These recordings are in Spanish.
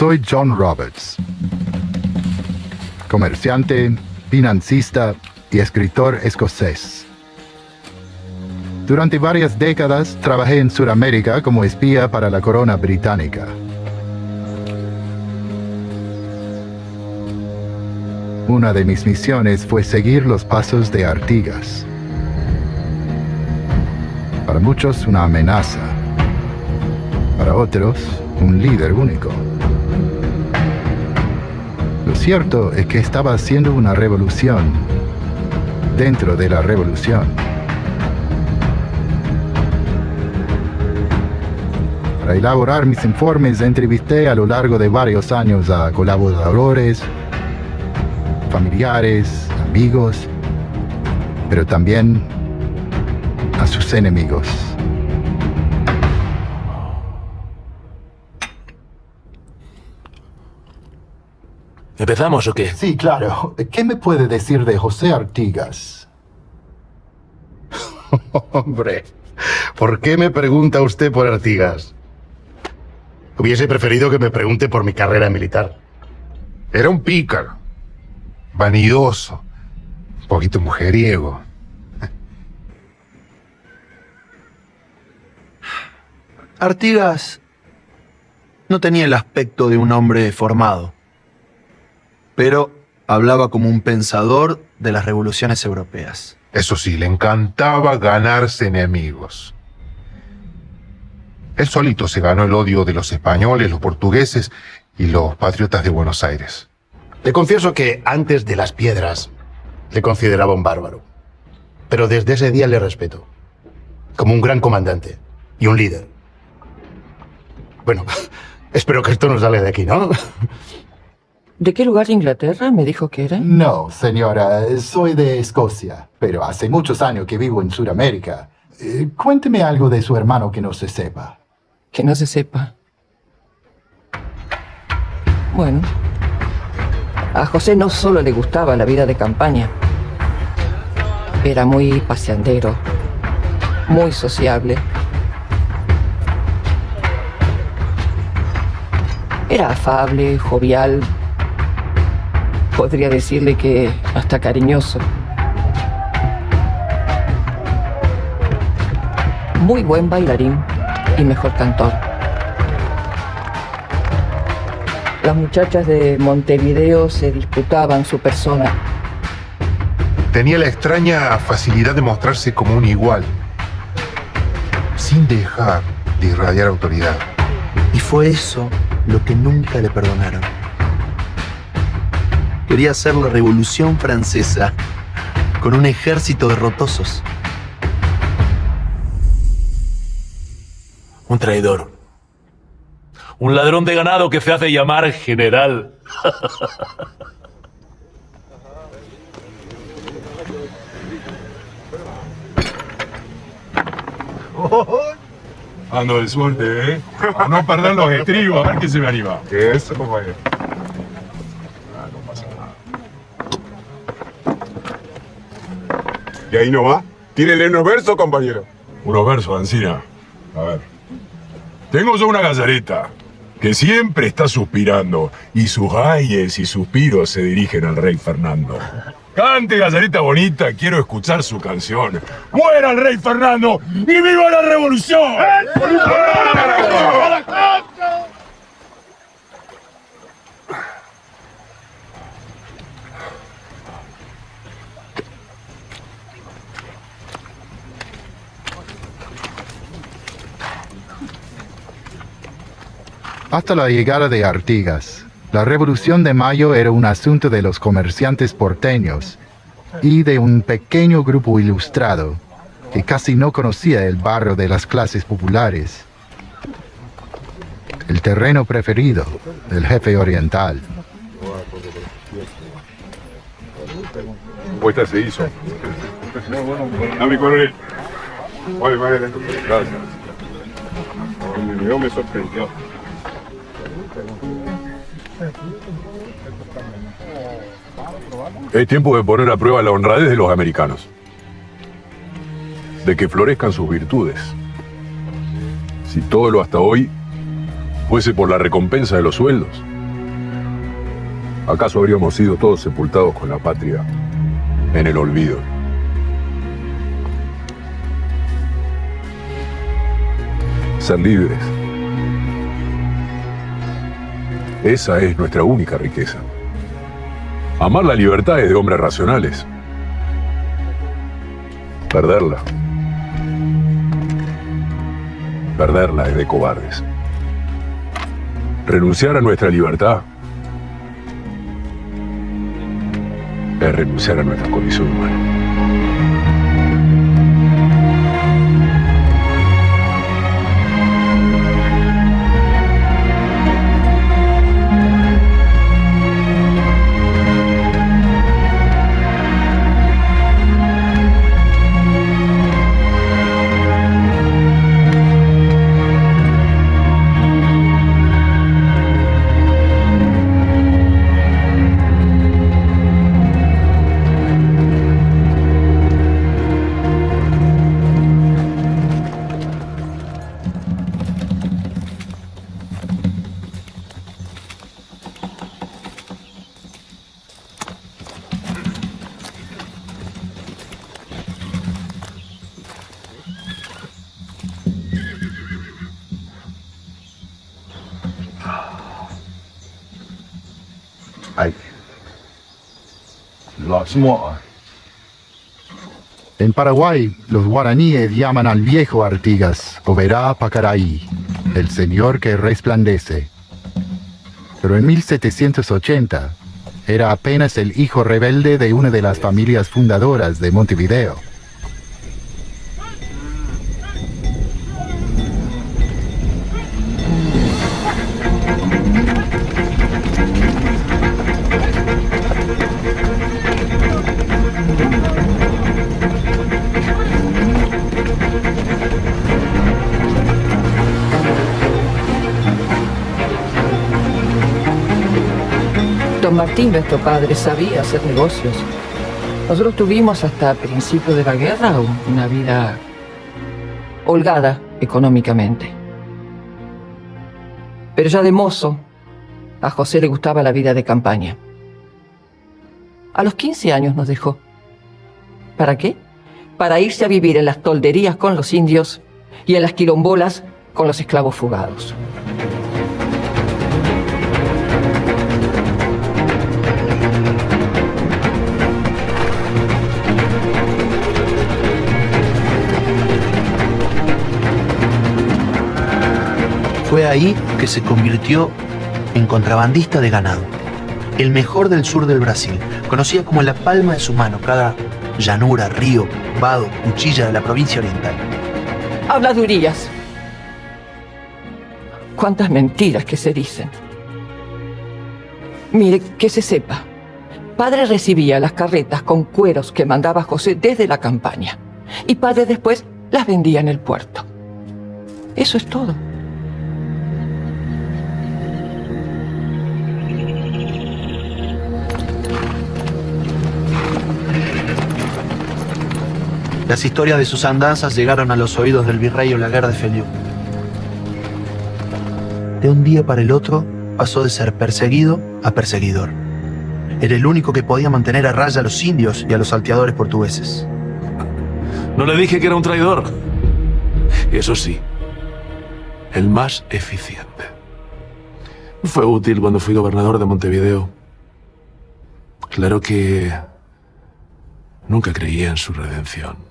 Soy John Roberts, comerciante, financista y escritor escocés. Durante varias décadas trabajé en Sudamérica como espía para la corona británica. Una de mis misiones fue seguir los pasos de Artigas. Para muchos, una amenaza. Para otros, un líder único. Lo cierto es que estaba haciendo una revolución dentro de la revolución. Para elaborar mis informes, entrevisté a lo largo de varios años a colaboradores, familiares, amigos, pero también a sus enemigos. ¿Empezamos o qué? Sí, claro. ¿Qué me puede decir de José Artigas? Hombre, ¿por qué me pregunta usted por Artigas? Hubiese preferido que me pregunte por mi carrera militar. Era un pícaro, vanidoso, un poquito mujeriego. Artigas no tenía el aspecto de un hombre formado, pero hablaba como un pensador de las revoluciones europeas. Eso sí, le encantaba ganarse enemigos. Él solito se ganó el odio de los españoles, los portugueses y los patriotas de Buenos Aires. Le confieso que antes de las piedras le consideraba un bárbaro. Pero desde ese día le respeto. Como un gran comandante y un líder. Bueno, espero que esto no salga de aquí, ¿no? ¿De qué lugar de Inglaterra me dijo que era? No, señora, soy de Escocia, pero hace muchos años que vivo en Sudamérica. Cuénteme algo de su hermano que no se sepa. Que no se sepa. Bueno, a José no solo le gustaba la vida de campaña. Era muy paseandero, muy sociable. Era afable, jovial. Podría decirle que hasta cariñoso. Muy buen bailarín y mejor cantor. Las muchachas de Montevideo se disputaban su persona. Tenía la extraña facilidad de mostrarse como un igual, sin dejar de irradiar autoridad. Y fue eso lo que nunca le perdonaron. Quería hacer la Revolución Francesa con un ejército de rotosos. Un traidor. Un ladrón de ganado que se hace llamar general. Ando de suerte, ¿eh? A no perder los estribos, a ver quién se me anima. Eso, compañero. No pasa nada. ¿Y ahí no va? Tírele unos versos, compañero. Unos versos, Ancina. A ver. Tengo yo una gallareta que siempre está suspirando y sus ayes y suspiros se dirigen al rey Fernando. Cante, gallareta bonita, quiero escuchar su canción. ¡Muera el rey Fernando y viva la revolución! Hasta la llegada de Artigas, la Revolución de Mayo era un asunto de los comerciantes porteños y de un pequeño grupo ilustrado que casi no conocía el barrio de las clases populares, el terreno preferido del jefe oriental. Puesta se hizo. A mi coronel. Vale. Gracias. El video me sorprendió. Es tiempo de poner a prueba la honradez de los americanos. De que florezcan sus virtudes. Si todo lo hasta hoy fuese por la recompensa de los sueldos, ¿Acaso habríamos sido todos sepultados con la patria en el olvido? Ser libres. Esa es nuestra única riqueza. Amar la libertad es de hombres racionales. Perderla es de cobardes. Renunciar a nuestra libertad es renunciar a nuestra condición humana. En Paraguay, los guaraníes llaman al viejo Artigas Oberá Pacaraí, el señor que resplandece. Pero en 1780 era apenas el hijo rebelde de una de las familias fundadoras de Montevideo. Don Martín, nuestro padre, sabía hacer negocios. Nosotros tuvimos hasta principios de la guerra una vida holgada económicamente. Pero ya de mozo, a José le gustaba la vida de campaña. A los 15 años nos dejó. ¿Para qué? Para irse a vivir en las tolderías con los indios y en las quilombolas con los esclavos fugados. Fue ahí que se convirtió en contrabandista de ganado, el mejor del sur del Brasil. Conocía como la palma de su mano cada llanura, río, vado, cuchilla de la provincia oriental. Habladurías. Cuántas mentiras que se dicen. Mire, que se sepa. Padre recibía las carretas con cueros que mandaba José desde la campaña. Y padre después las vendía en el puerto. Eso es todo. Las historias de sus andanzas llegaron a los oídos del virrey Olaguer de Feliú. De un día para el otro pasó de ser perseguido a perseguidor. Era el único que podía mantener a raya a los indios y a los salteadores portugueses. No le dije que era un traidor. Eso sí, el más eficiente. Fue útil cuando fui gobernador de Montevideo. Claro que nunca creí en su redención.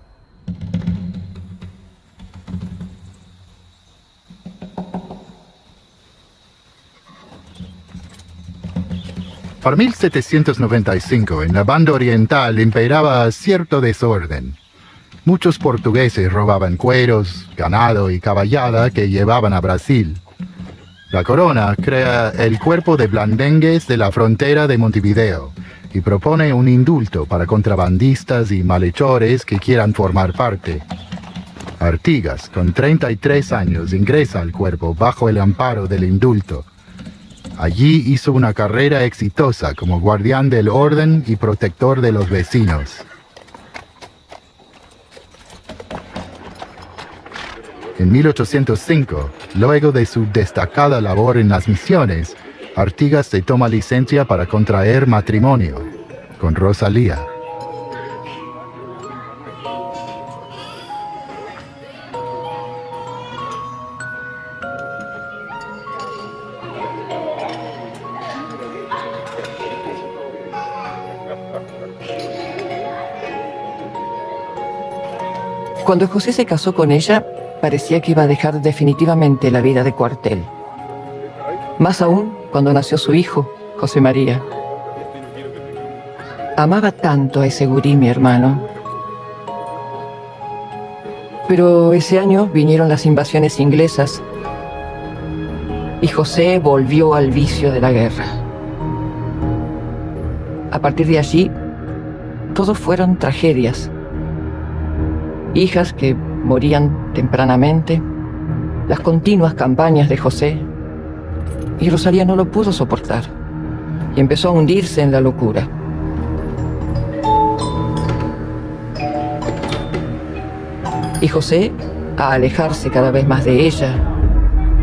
Para 1795, en la banda oriental imperaba cierto desorden. Muchos portugueses robaban cueros, ganado y caballada que llevaban a Brasil. La corona crea el cuerpo de blandengues de la frontera de Montevideo y propone un indulto para contrabandistas y malhechores que quieran formar parte. Artigas, con 33 años, ingresa al cuerpo bajo el amparo del indulto. Allí hizo una carrera exitosa como guardián del orden y protector de los vecinos. En 1805, luego de su destacada labor en las misiones, Artigas se toma licencia para contraer matrimonio con Rosalía. Cuando José se casó con ella, parecía que iba a dejar definitivamente la vida de cuartel. Más aún cuando nació su hijo, José María. Amaba tanto a ese gurí, mi hermano. Pero ese año vinieron las invasiones inglesas y José volvió al vicio de la guerra. A partir de allí, todos fueron tragedias. Hijas que morían tempranamente, las continuas campañas de José, y Rosalía no lo pudo soportar y empezó a hundirse en la locura. Y José a alejarse cada vez más de ella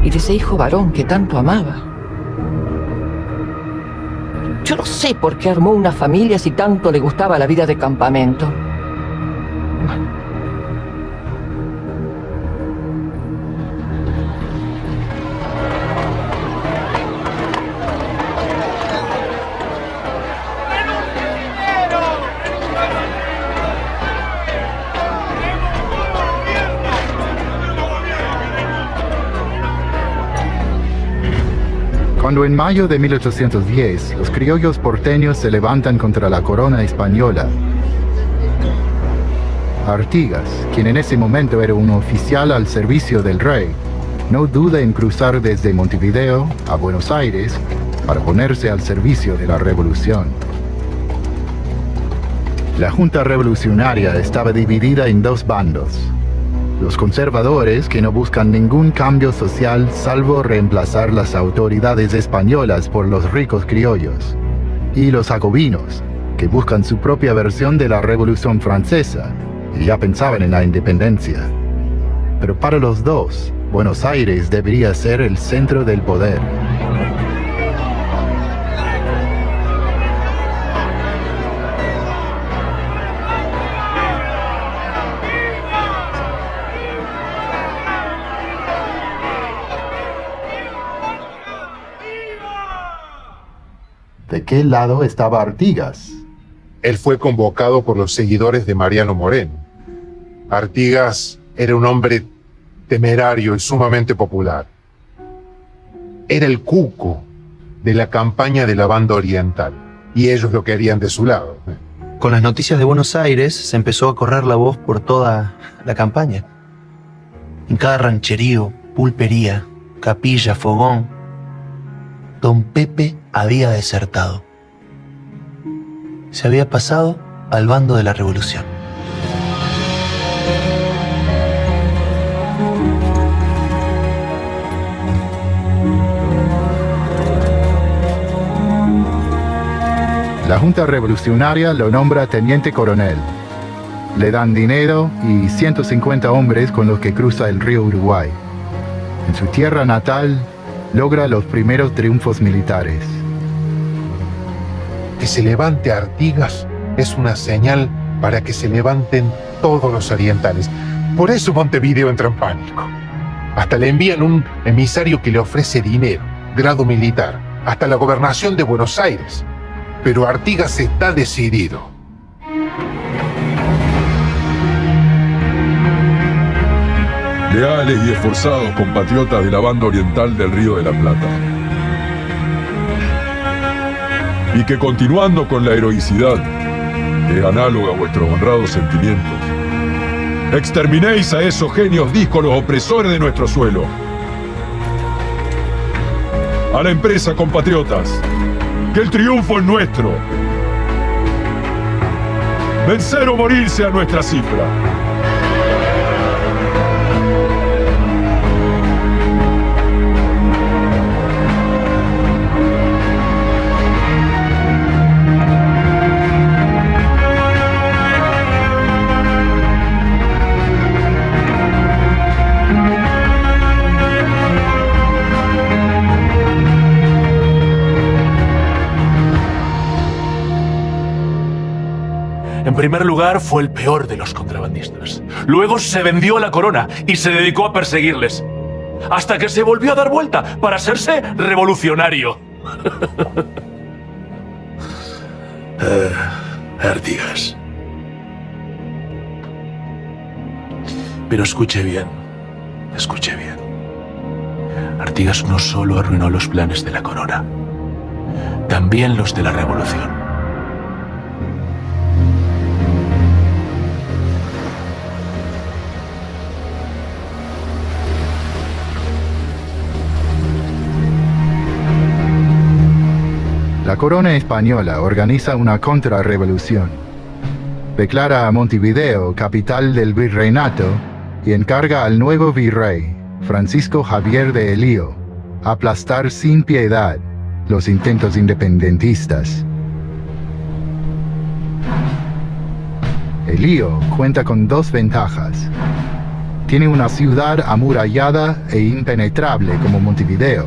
y de ese hijo varón que tanto amaba. Yo no sé por qué armó una familia si tanto le gustaba la vida de campamento. Cuando en mayo de 1810 los criollos porteños se levantan contra la corona española, Artigas, quien en ese momento era un oficial al servicio del rey, no duda en cruzar desde Montevideo a Buenos Aires para ponerse al servicio de la revolución. La Junta Revolucionaria estaba dividida en dos bandos: los conservadores, que no buscan ningún cambio social salvo reemplazar las autoridades españolas por los ricos criollos, y los jacobinos, que buscan su propia versión de la Revolución Francesa y ya pensaban en la independencia. Pero para los dos, Buenos Aires debería ser el centro del poder. ¿De qué lado estaba Artigas? Él fue convocado por los seguidores de Mariano Moreno. Artigas era un hombre temerario y sumamente popular. Era el cuco de la campaña de la Banda Oriental, y ellos lo querían de su lado. Con las noticias de Buenos Aires se empezó a correr la voz por toda la campaña. En cada rancherío, pulpería, capilla, fogón, Don Pepe había desertado. Se había pasado al bando de la revolución. La Junta Revolucionaria lo nombra teniente coronel. Le dan dinero y 150 hombres con los que cruza el río Uruguay. En su tierra natal, logra los primeros triunfos militares. Que se levante Artigas es una señal para que se levanten todos los orientales. Por eso Montevideo entra en pánico. Hasta le envían un emisario que le ofrece dinero, grado militar, hasta la gobernación de Buenos Aires. Pero Artigas está decidido. Leales y esforzados compatriotas de la Banda Oriental del Río de la Plata. Y que continuando con la heroicidad, que es análoga a vuestros honrados sentimientos, exterminéis a esos genios díscolos opresores de nuestro suelo. A la empresa, compatriotas, que el triunfo es nuestro. Vencer o morirse a nuestra cifra. En primer lugar, fue el peor de los contrabandistas. Luego se vendió la corona y se dedicó a perseguirles. Hasta que se volvió a dar vuelta para hacerse revolucionario. Artigas. Pero escuche bien. Escuche bien. Artigas no solo arruinó los planes de la corona, también los de la revolución. La corona española organiza una contrarrevolución. Declara a Montevideo capital del virreinato y encarga al nuevo virrey, Francisco Javier de Elío, aplastar sin piedad los intentos independentistas. Elío cuenta con dos ventajas. Tiene una ciudad amurallada e impenetrable como Montevideo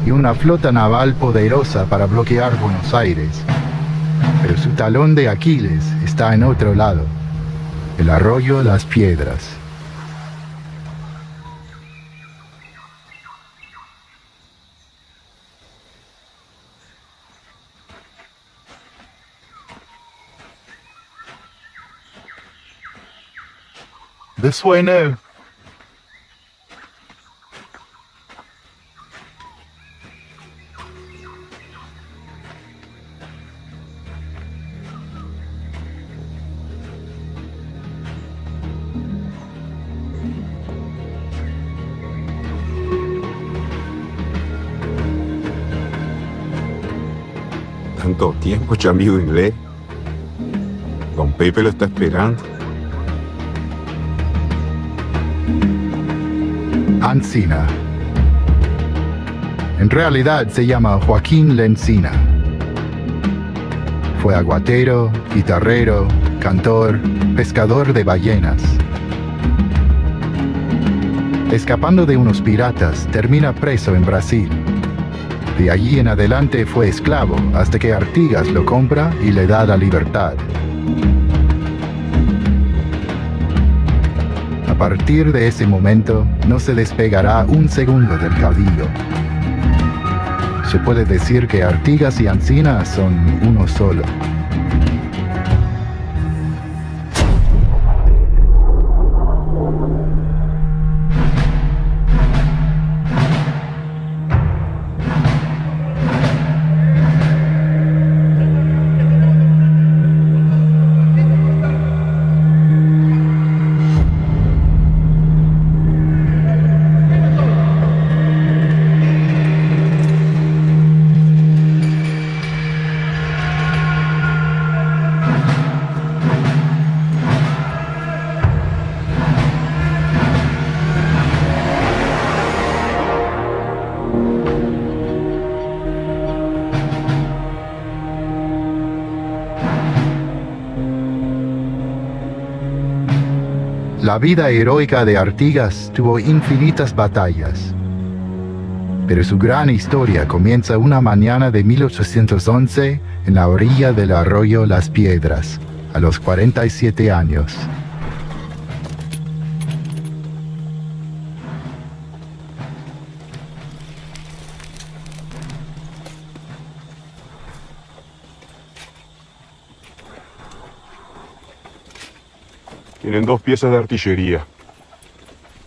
y una flota naval poderosa para bloquear Buenos Aires. Pero su talón de Aquiles está en otro lado, el arroyo Las Piedras. This way now. Tanto tiempo, amigo inglés. Don Pepe lo está esperando. Ancina. En realidad se llama Joaquín Lencina. Fue aguatero, guitarrero, cantor, pescador de ballenas. Escapando de unos piratas, termina preso en Brasil. De allí en adelante fue esclavo hasta que Artigas lo compra y le da la libertad. A partir de ese momento, no se despegará un segundo del caudillo. Se puede decir que Artigas y Ancina son uno solo. La vida heroica de Artigas tuvo infinitas batallas, pero su gran historia comienza una mañana de 1811 en la orilla del arroyo Las Piedras, a los 47 años. Tienen 2 piezas de artillería,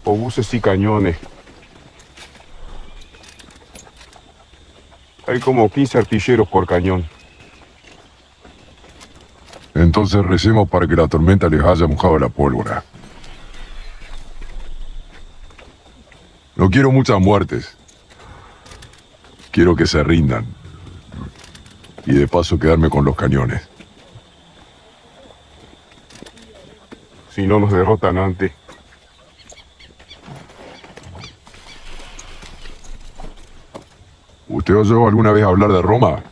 obuses y cañones. Hay como 15 artilleros por cañón. Entonces recemos para que la tormenta les haya mojado la pólvora. No quiero muchas muertes. Quiero que se rindan. Y de paso quedarme con los cañones. Si no nos derrotan antes. ¿Usted oyó alguna vez hablar de Roma?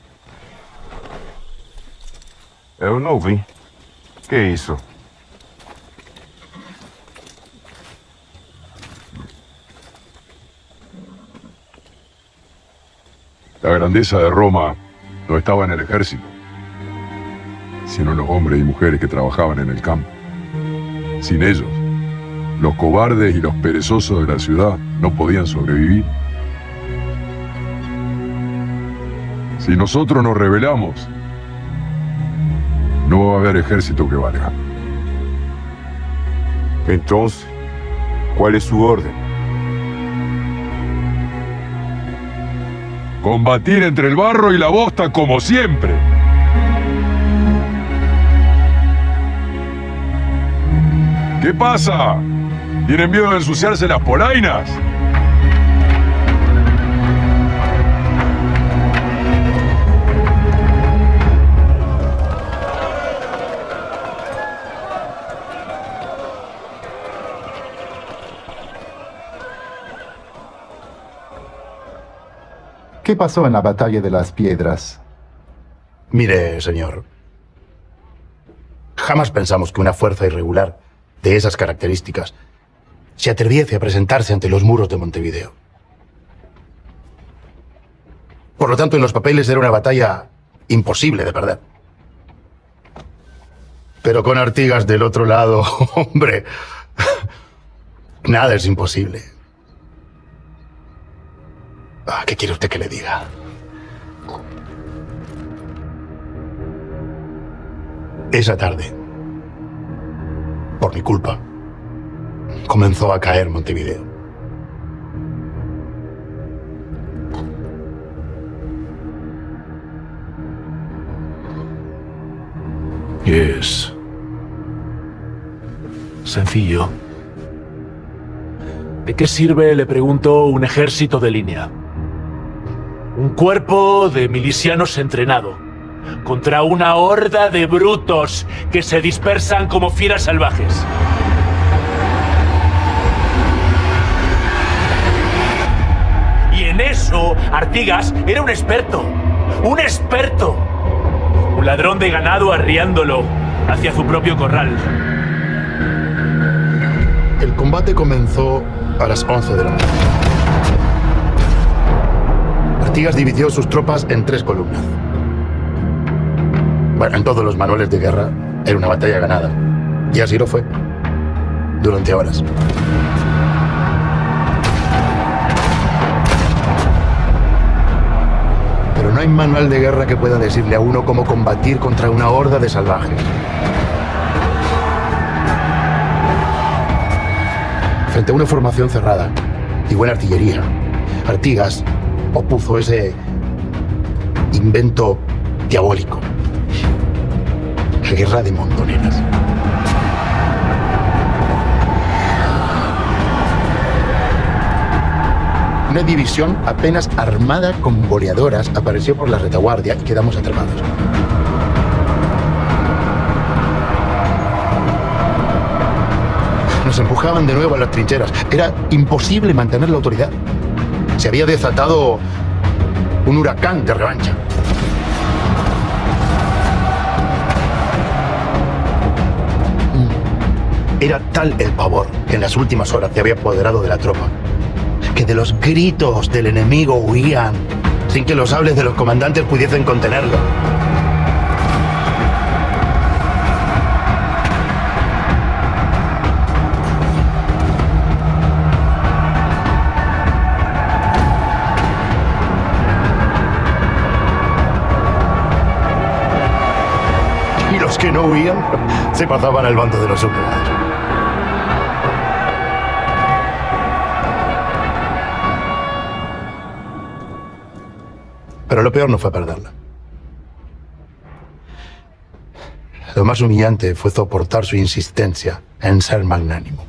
Yo no vi. ¿Qué hizo? La grandeza de Roma no estaba en el ejército, sino los hombres y mujeres que trabajaban en el campo. Sin ellos, los cobardes y los perezosos de la ciudad no podían sobrevivir. Si nosotros nos rebelamos, no va a haber ejército que valga. Entonces, ¿cuál es su orden? Combatir entre el barro y la bosta como siempre. ¿Qué pasa? ¿Tienen miedo de ensuciarse las polainas? ¿Qué pasó en la batalla de las piedras? Mire, señor. Jamás pensamos que una fuerza irregular de esas características se atreviese a presentarse ante los muros de Montevideo. Por lo tanto, en los papeles era una batalla imposible de perder. Pero con Artigas del otro lado, hombre, nada es imposible. ¿Qué quiere usted que le diga? Esa tarde, por mi culpa, comenzó a caer Montevideo. Es sencillo. ¿De qué sirve, le pregunto, un ejército de línea? Un cuerpo de milicianos entrenado contra una horda de brutos que se dispersan como fieras salvajes. Y en eso, Artigas era un experto. ¡Un experto! Un ladrón de ganado arriándolo hacia su propio corral. El combate comenzó a las 11 de la noche. Artigas dividió sus tropas en 3 columnas. Bueno, en todos los manuales de guerra era una batalla ganada. Y así lo fue. Durante horas. Pero no hay manual de guerra que pueda decirle a uno cómo combatir contra una horda de salvajes. Frente a una formación cerrada y buena artillería, Artigas opuso ese invento diabólico. La guerra de montoneras. Una división apenas armada con boleadoras apareció por la retaguardia y quedamos atrapados. Nos empujaban de nuevo a las trincheras. Era imposible mantener la autoridad. Se había desatado un huracán de revancha. Era tal el pavor que en las últimas horas se había apoderado de la tropa, que de los gritos del enemigo huían, sin que los sables de los comandantes pudiesen contenerlo. Y los que no huían se pasaban al bando de los sublevados. Pero lo peor no fue perderla. Lo más humillante fue soportar su insistencia en ser magnánimo.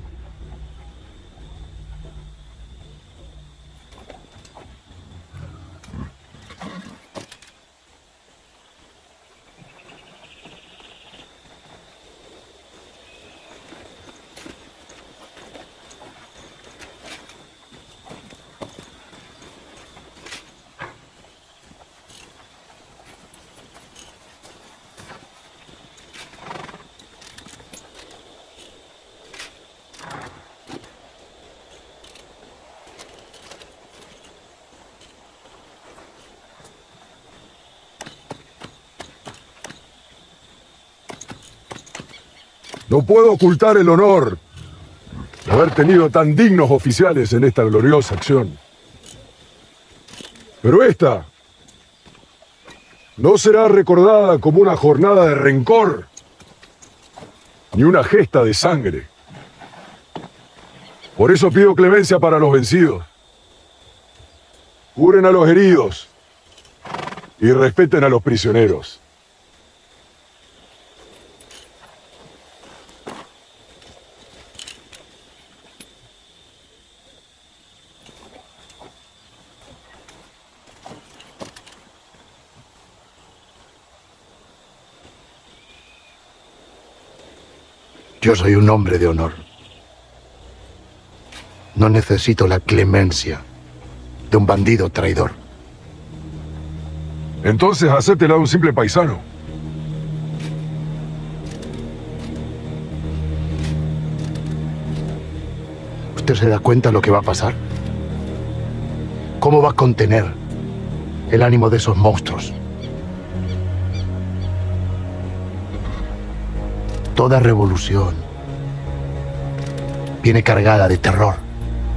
No puedo ocultar el honor de haber tenido tan dignos oficiales en esta gloriosa acción. Pero esta no será recordada como una jornada de rencor, ni una gesta de sangre. Por eso pido clemencia para los vencidos. Curen a los heridos y respeten a los prisioneros. Yo soy un hombre de honor. No necesito la clemencia de un bandido traidor. Entonces acéptela de un simple paisano. ¿Usted se da cuenta de lo que va a pasar? ¿Cómo va a contener el ánimo de esos monstruos? Toda revolución viene cargada de terror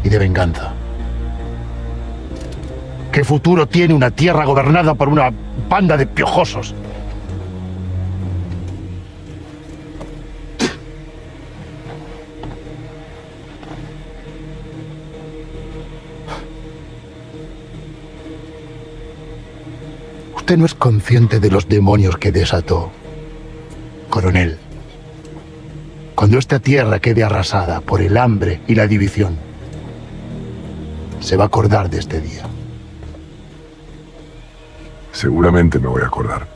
y de venganza. ¿Qué futuro tiene una tierra gobernada por una banda de piojosos? Usted no es consciente de los demonios que desató, coronel. Cuando esta tierra quede arrasada por el hambre y la división, se va a acordar de este día. Seguramente me voy a acordar.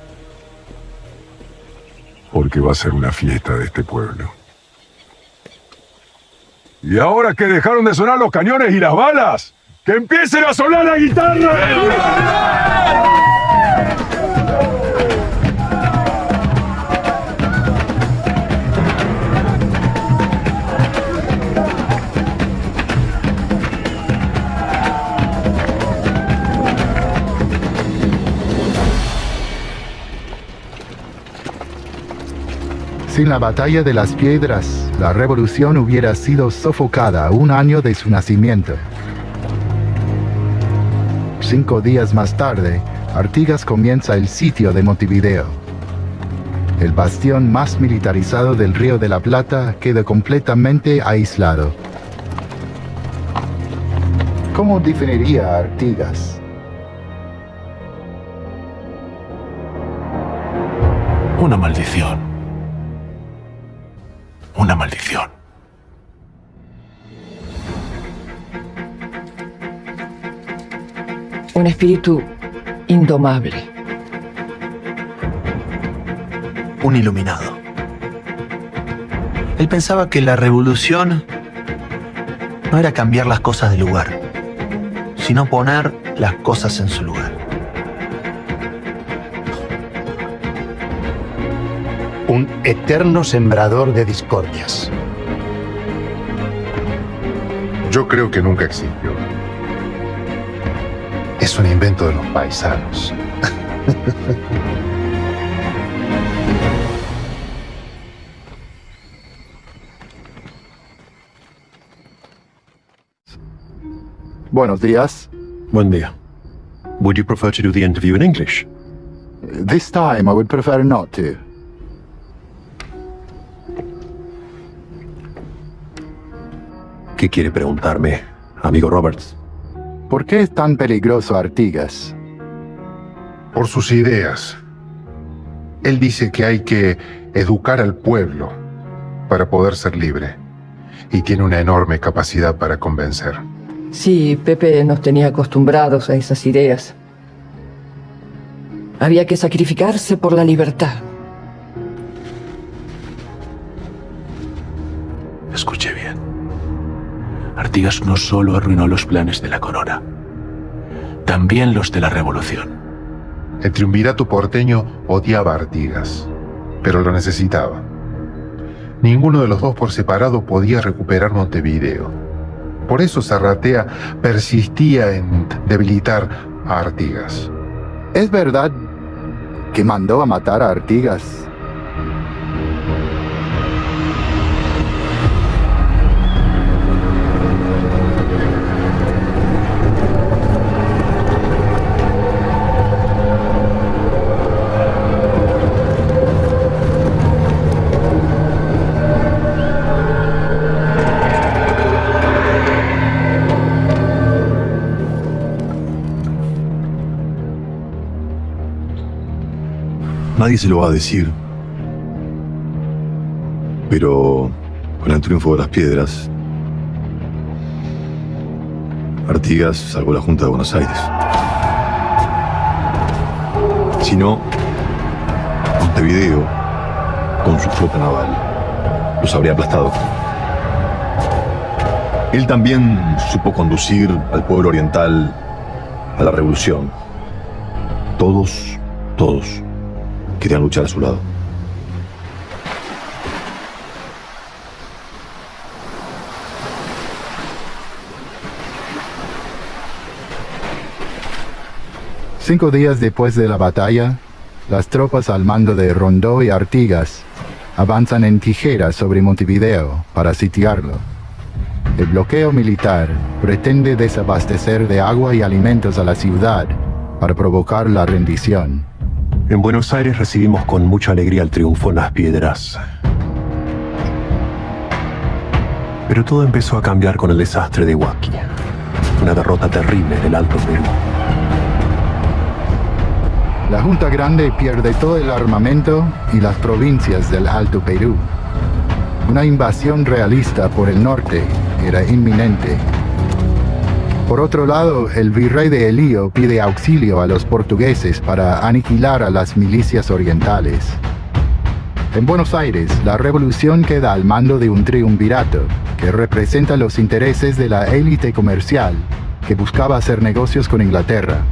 Porque va a ser una fiesta de este pueblo. Y ahora que dejaron de sonar los cañones y las balas, ¡que empiecen a sonar la guitarra! Sin la batalla de las piedras, la revolución hubiera sido sofocada 1 año de su nacimiento. 5 días más tarde, Artigas comienza el sitio de Montevideo. El bastión más militarizado del Río de la Plata queda completamente aislado. ¿Cómo definiría a Artigas? Una maldición. Una maldición. Un espíritu indomable. Un iluminado. Él pensaba que la revolución no era cambiar las cosas de lugar, sino poner las cosas en su lugar. Un eterno sembrador de discordias. Yo creo que nunca existió. Es un invento de los paisanos. Buenos días. Buen día. Would you prefer to do the interview in English? This time I would prefer not to. ¿Qué quiere preguntarme, amigo Roberts? ¿Por qué es tan peligroso Artigas? Por sus ideas. Él dice que hay que educar al pueblo para poder ser libre. Y tiene una enorme capacidad para convencer. Sí, Pepe nos tenía acostumbrados a esas ideas. Había que sacrificarse por la libertad. Escuche bien. Artigas no solo arruinó los planes de la corona, también los de la revolución. El triunvirato porteño odiaba a Artigas, pero lo necesitaba. Ninguno de los dos por separado podía recuperar Montevideo. Por eso Zarratea persistía en debilitar a Artigas. ¿Es verdad que mandó a matar a Artigas? Nadie se lo va a decir. Pero con el triunfo de las piedras, Artigas salvó la Junta de Buenos Aires. Si no, Montevideo, con su flota naval, los habría aplastado. Él también supo conducir al pueblo oriental a la revolución. Todos querían luchar a su lado. Cinco días después de la batalla, las tropas al mando de Rondó y Artigas avanzan en tijeras sobre Montevideo para sitiarlo. El bloqueo militar pretende desabastecer de agua y alimentos a la ciudad para provocar la rendición. En Buenos Aires recibimos con mucha alegría el triunfo en las piedras. Pero todo empezó a cambiar con el desastre de Huasqui. Una derrota terrible en el Alto Perú. La Junta Grande pierde todo el armamento y las provincias del Alto Perú. Una invasión realista por el norte era inminente. Por otro lado, el virrey de Elío pide auxilio a los portugueses para aniquilar a las milicias orientales. En Buenos Aires, la revolución queda al mando de un triunvirato que representa los intereses de la élite comercial que buscaba hacer negocios con Inglaterra.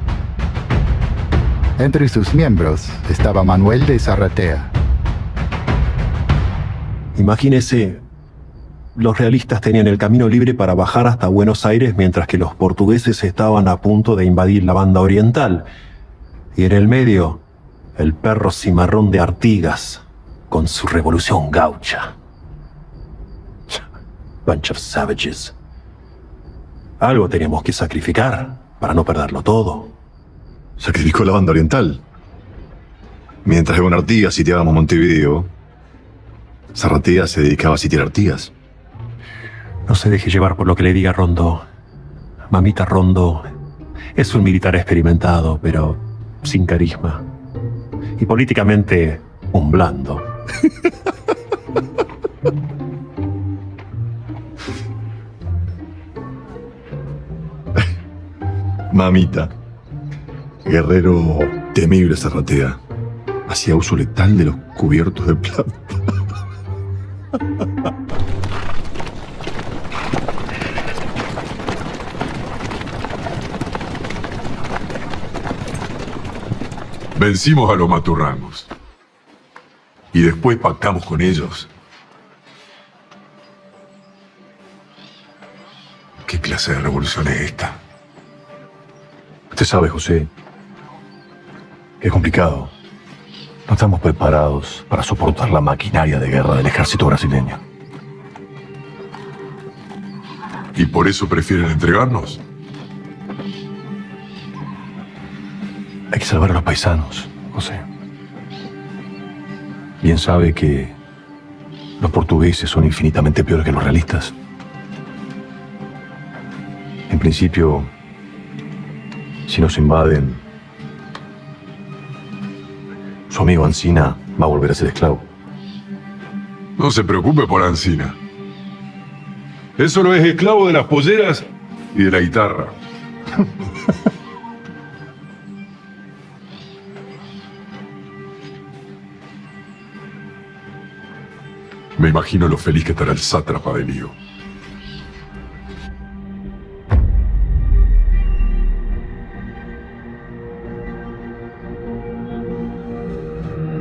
Entre sus miembros estaba Manuel de Zarratea. Imagínese, los realistas tenían el camino libre para bajar hasta Buenos Aires mientras que los portugueses estaban a punto de invadir la banda oriental. Y en el medio, el perro cimarrón de Artigas con su revolución gaucha. Bunch of savages. Algo teníamos que sacrificar para no perderlo todo. Sacrificó la banda oriental. Mientras con Artigas sitiábamos Montevideo, Zarratea se dedicaba a sitiar Artigas. No se deje llevar por lo que le diga Rondó. Mamita Rondó es un militar experimentado, pero sin carisma. Y políticamente, un blando. Mamita. Guerrero temible Zarratea. Hacía uso letal de los cubiertos de plata. Vencimos a los maturrangos. Y después pactamos con ellos. ¿Qué clase de revolución es esta? Usted sabe, José, que es complicado. No estamos preparados para soportar la maquinaria de guerra del ejército brasileño. ¿Y por eso prefieren entregarnos? Hay que salvar a los paisanos, José. Bien sabe que los portugueses son infinitamente peores que los realistas. En principio, si nos invaden, su amigo Ancina va a volver a ser esclavo. No se preocupe por Ancina. Él solo es esclavo de las polleras y de la guitarra. Me imagino lo feliz que estará el sátrapa de Lío.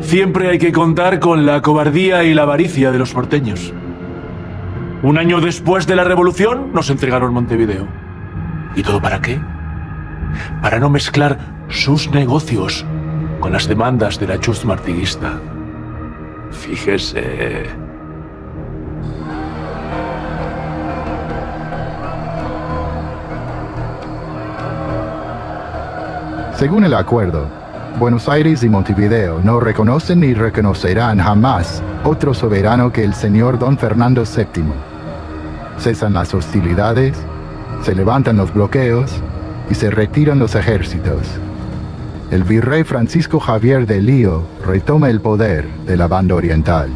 Siempre hay que contar con la cobardía y la avaricia de los porteños. Un año después de la revolución nos entregaron Montevideo. ¿Y todo para qué? Para no mezclar sus negocios con las demandas de la chusma artiguista. Fíjese. Según el acuerdo, Buenos Aires y Montevideo no reconocen ni reconocerán jamás otro soberano que el señor Don Fernando VII. Cesan las hostilidades, se levantan los bloqueos y se retiran los ejércitos. el virrey Francisco Javier de Lío retoma el poder de la Banda Oriental.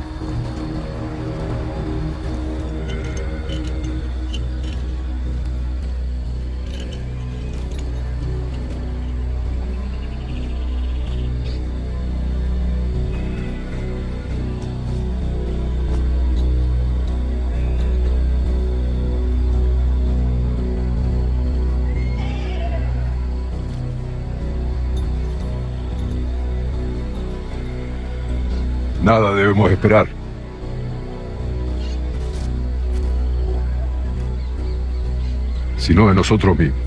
Nada debemos esperar. Sino de nosotros mismos.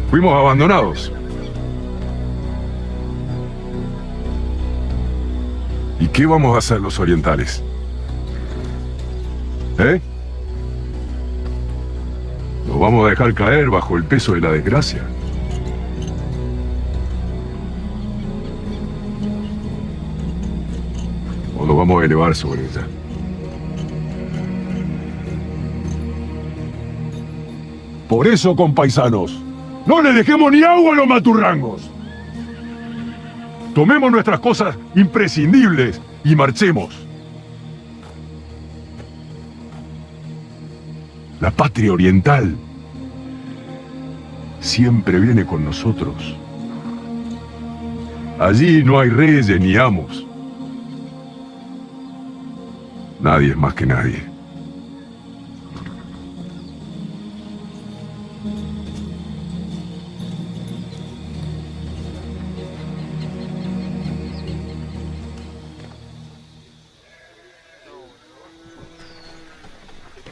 Fuimos abandonados. ¿Y qué vamos a hacer los orientales? ¿Eh? ¿Nos vamos a dejar caer bajo el peso de la desgracia? ¿O nos vamos a elevar sobre ella? Por eso, compaisanos, no le dejemos ni agua a los maturrangos. Tomemos nuestras cosas imprescindibles y marchemos. La patria oriental siempre viene con nosotros. Allí no hay reyes ni amos. Nadie es más que nadie.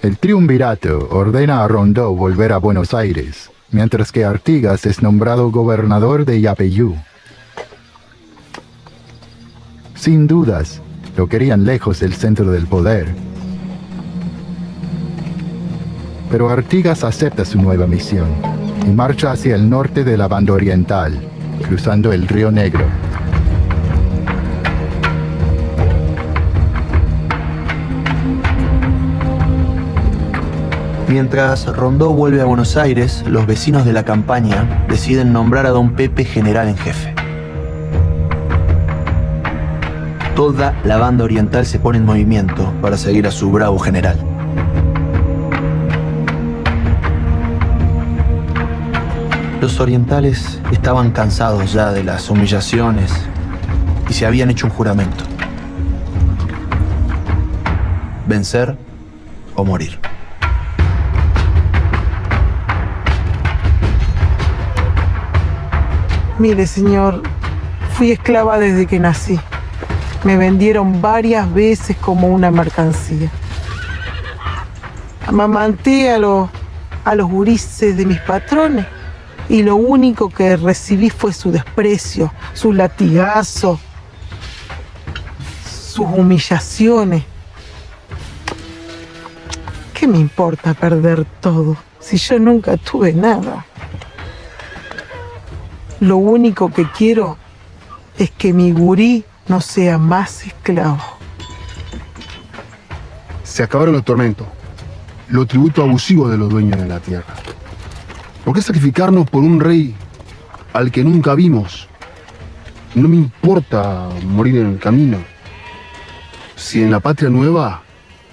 El triunvirato ordena a Rondó volver a Buenos Aires, mientras que Artigas es nombrado gobernador de Yapeyú. Sin dudas, lo querían lejos del centro del poder. Pero Artigas acepta su nueva misión y marcha hacia el norte de la Banda Oriental, cruzando el Río Negro. Mientras Rondó vuelve a Buenos Aires, los vecinos de la campaña deciden nombrar a don Pepe general en jefe. Toda la Banda Oriental se pone en movimiento para seguir a su bravo general. Los orientales estaban cansados ya de las humillaciones y se habían hecho un juramento: vencer o morir. Mire, señor, fui esclava desde que nací. Me vendieron varias veces como una mercancía. Amamanté a los gurises de mis patrones y lo único que recibí fue su desprecio, sus latigazos, sus humillaciones. ¿Qué me importa perder todo si yo nunca tuve nada? Lo único que quiero es que mi gurí no sea más esclavo. Se acabaron los tormentos, los tributos abusivos de los dueños de la tierra. ¿Por qué sacrificarnos por un rey al que nunca vimos? No me importa morir en el camino. Si en la patria nueva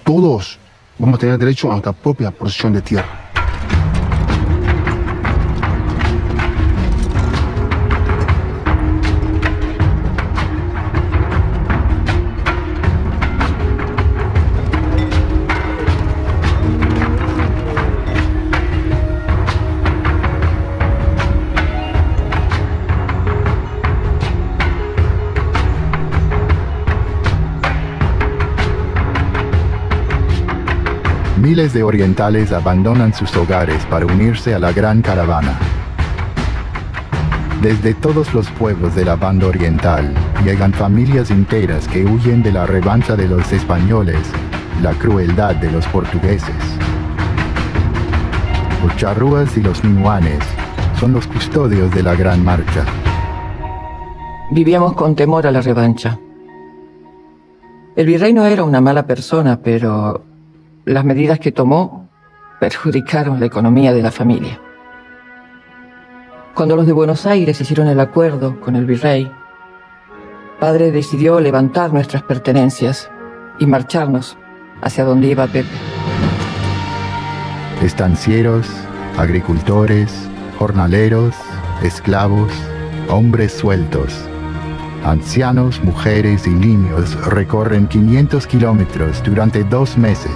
todos vamos a tener derecho a nuestra propia porción de tierra. Miles de orientales abandonan sus hogares para unirse a la gran caravana. Desde todos los pueblos de la Banda Oriental llegan familias enteras que huyen de la revancha de los españoles y la crueldad de los portugueses. Los charrúas y los minuanes son los custodios de la gran marcha. Vivíamos con temor a la revancha. El virrey no era una mala persona, pero las medidas que tomó perjudicaron la economía de la familia. Cuando los de Buenos Aires hicieron el acuerdo con el virrey, padre decidió levantar nuestras pertenencias y marcharnos hacia donde iba Pepe. Estancieros, agricultores, jornaleros, esclavos, hombres sueltos, ancianos, mujeres y niños recorren 500 kilómetros durante 2 meses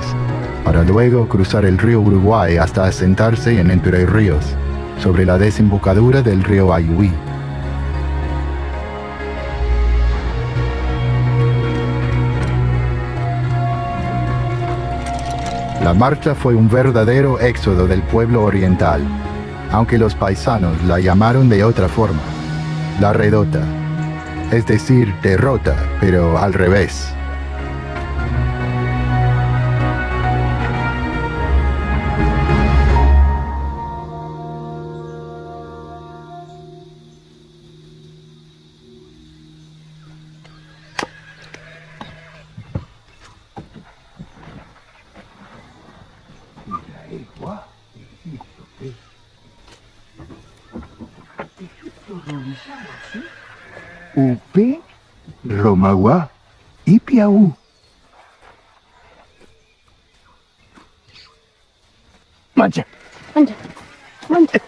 para luego cruzar el río Uruguay hasta asentarse en Entre Ríos, sobre la desembocadura del río Ayuí. La marcha fue un verdadero éxodo del pueblo oriental, aunque los paisanos la llamaron de otra forma, la redota, es decir, derrota, pero al revés. Upé, Romaguá y Piauí. Mancha. Mancha. Mancha.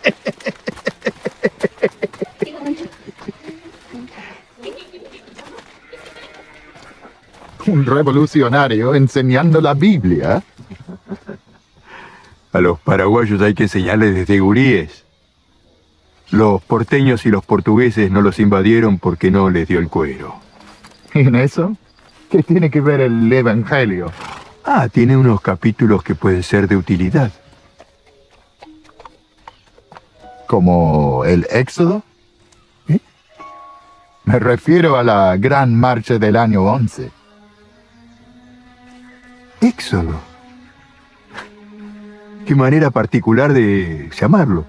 Un revolucionario enseñando la Biblia. A los paraguayos hay que enseñarles desde guríes. Los porteños y los portugueses no los invadieron porque no les dio el cuero. ¿Y en eso? ¿Qué tiene que ver el Evangelio? Tiene unos capítulos que pueden ser de utilidad. ¿Como el Éxodo? Me refiero a la gran marcha del año 11. ¿Éxodo? Qué manera particular de llamarlo.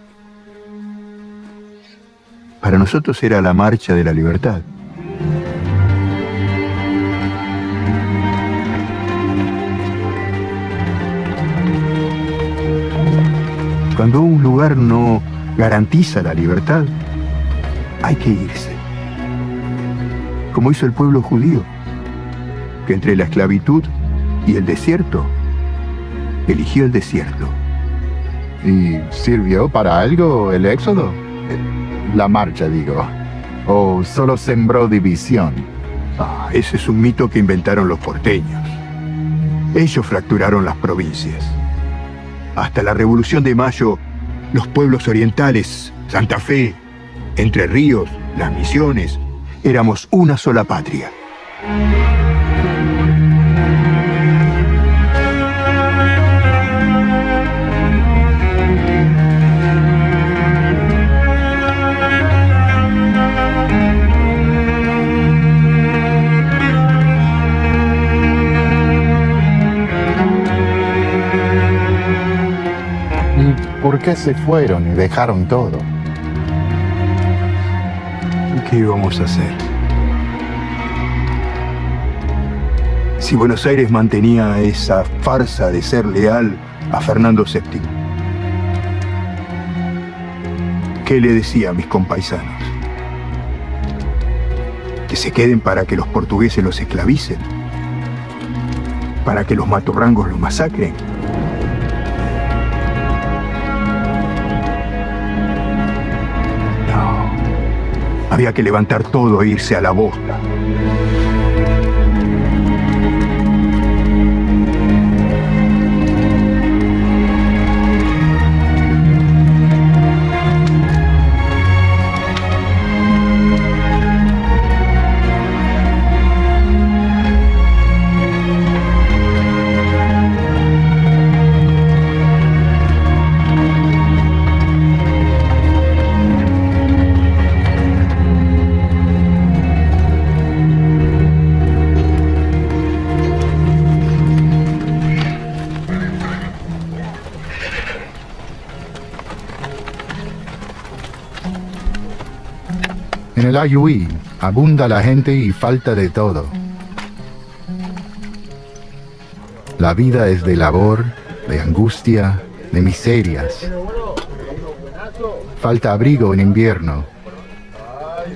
Para nosotros era la marcha de la libertad. Cuando un lugar no garantiza la libertad, hay que irse. Como hizo el pueblo judío, que entre la esclavitud y el desierto, eligió el desierto. ¿Y sirvió para algo el Éxodo? La marcha, digo. ¿O solo sembró división? Ese es un mito que inventaron los porteños. Ellos fracturaron las provincias. Hasta la Revolución de Mayo, los pueblos orientales, Santa Fe, Entre Ríos, Las Misiones, éramos una sola patria. ¿Por qué se fueron y dejaron todo? ¿Qué íbamos a hacer? Si Buenos Aires mantenía esa farsa de ser leal a Fernando VII, ¿qué le decía a mis compaisanos? ¿Que se queden para que los portugueses los esclavicen? ¿Para que los maturrangos los masacren? Había que levantar todo e irse a la bosta. En el Ayuí abunda la gente y falta de todo. La vida es de labor, de angustia, de miserias. Falta abrigo en invierno.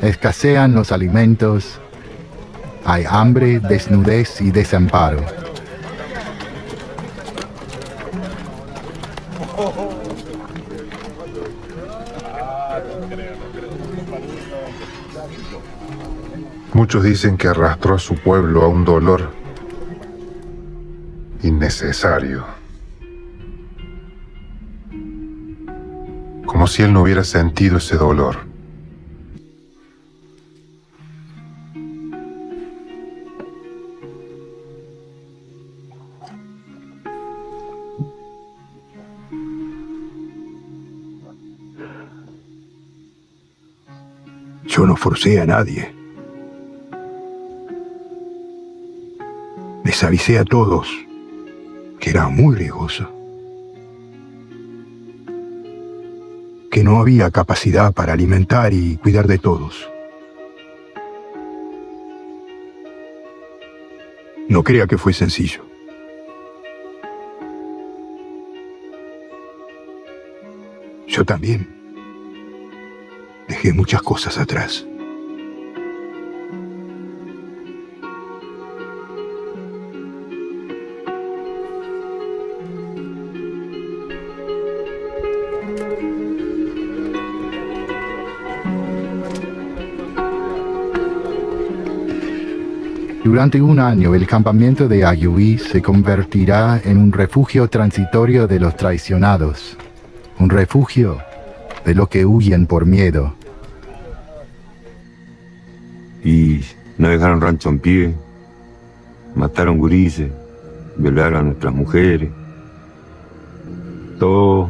Escasean los alimentos. Hay hambre, desnudez y desamparo. Muchos dicen que arrastró a su pueblo a un dolor innecesario. Como si él no hubiera sentido ese dolor. Yo no forcé a nadie. Les avisé a todos que era muy riesgoso, que no había capacidad para alimentar y cuidar de todos. No crea que fue sencillo. Yo también dejé muchas cosas atrás. Durante un año el campamento de Ayuí se convertirá en un refugio transitorio de los traicionados, un refugio de los que huyen por miedo. Y no dejaron rancho en pie, mataron gurises, violaron a nuestras mujeres. Todo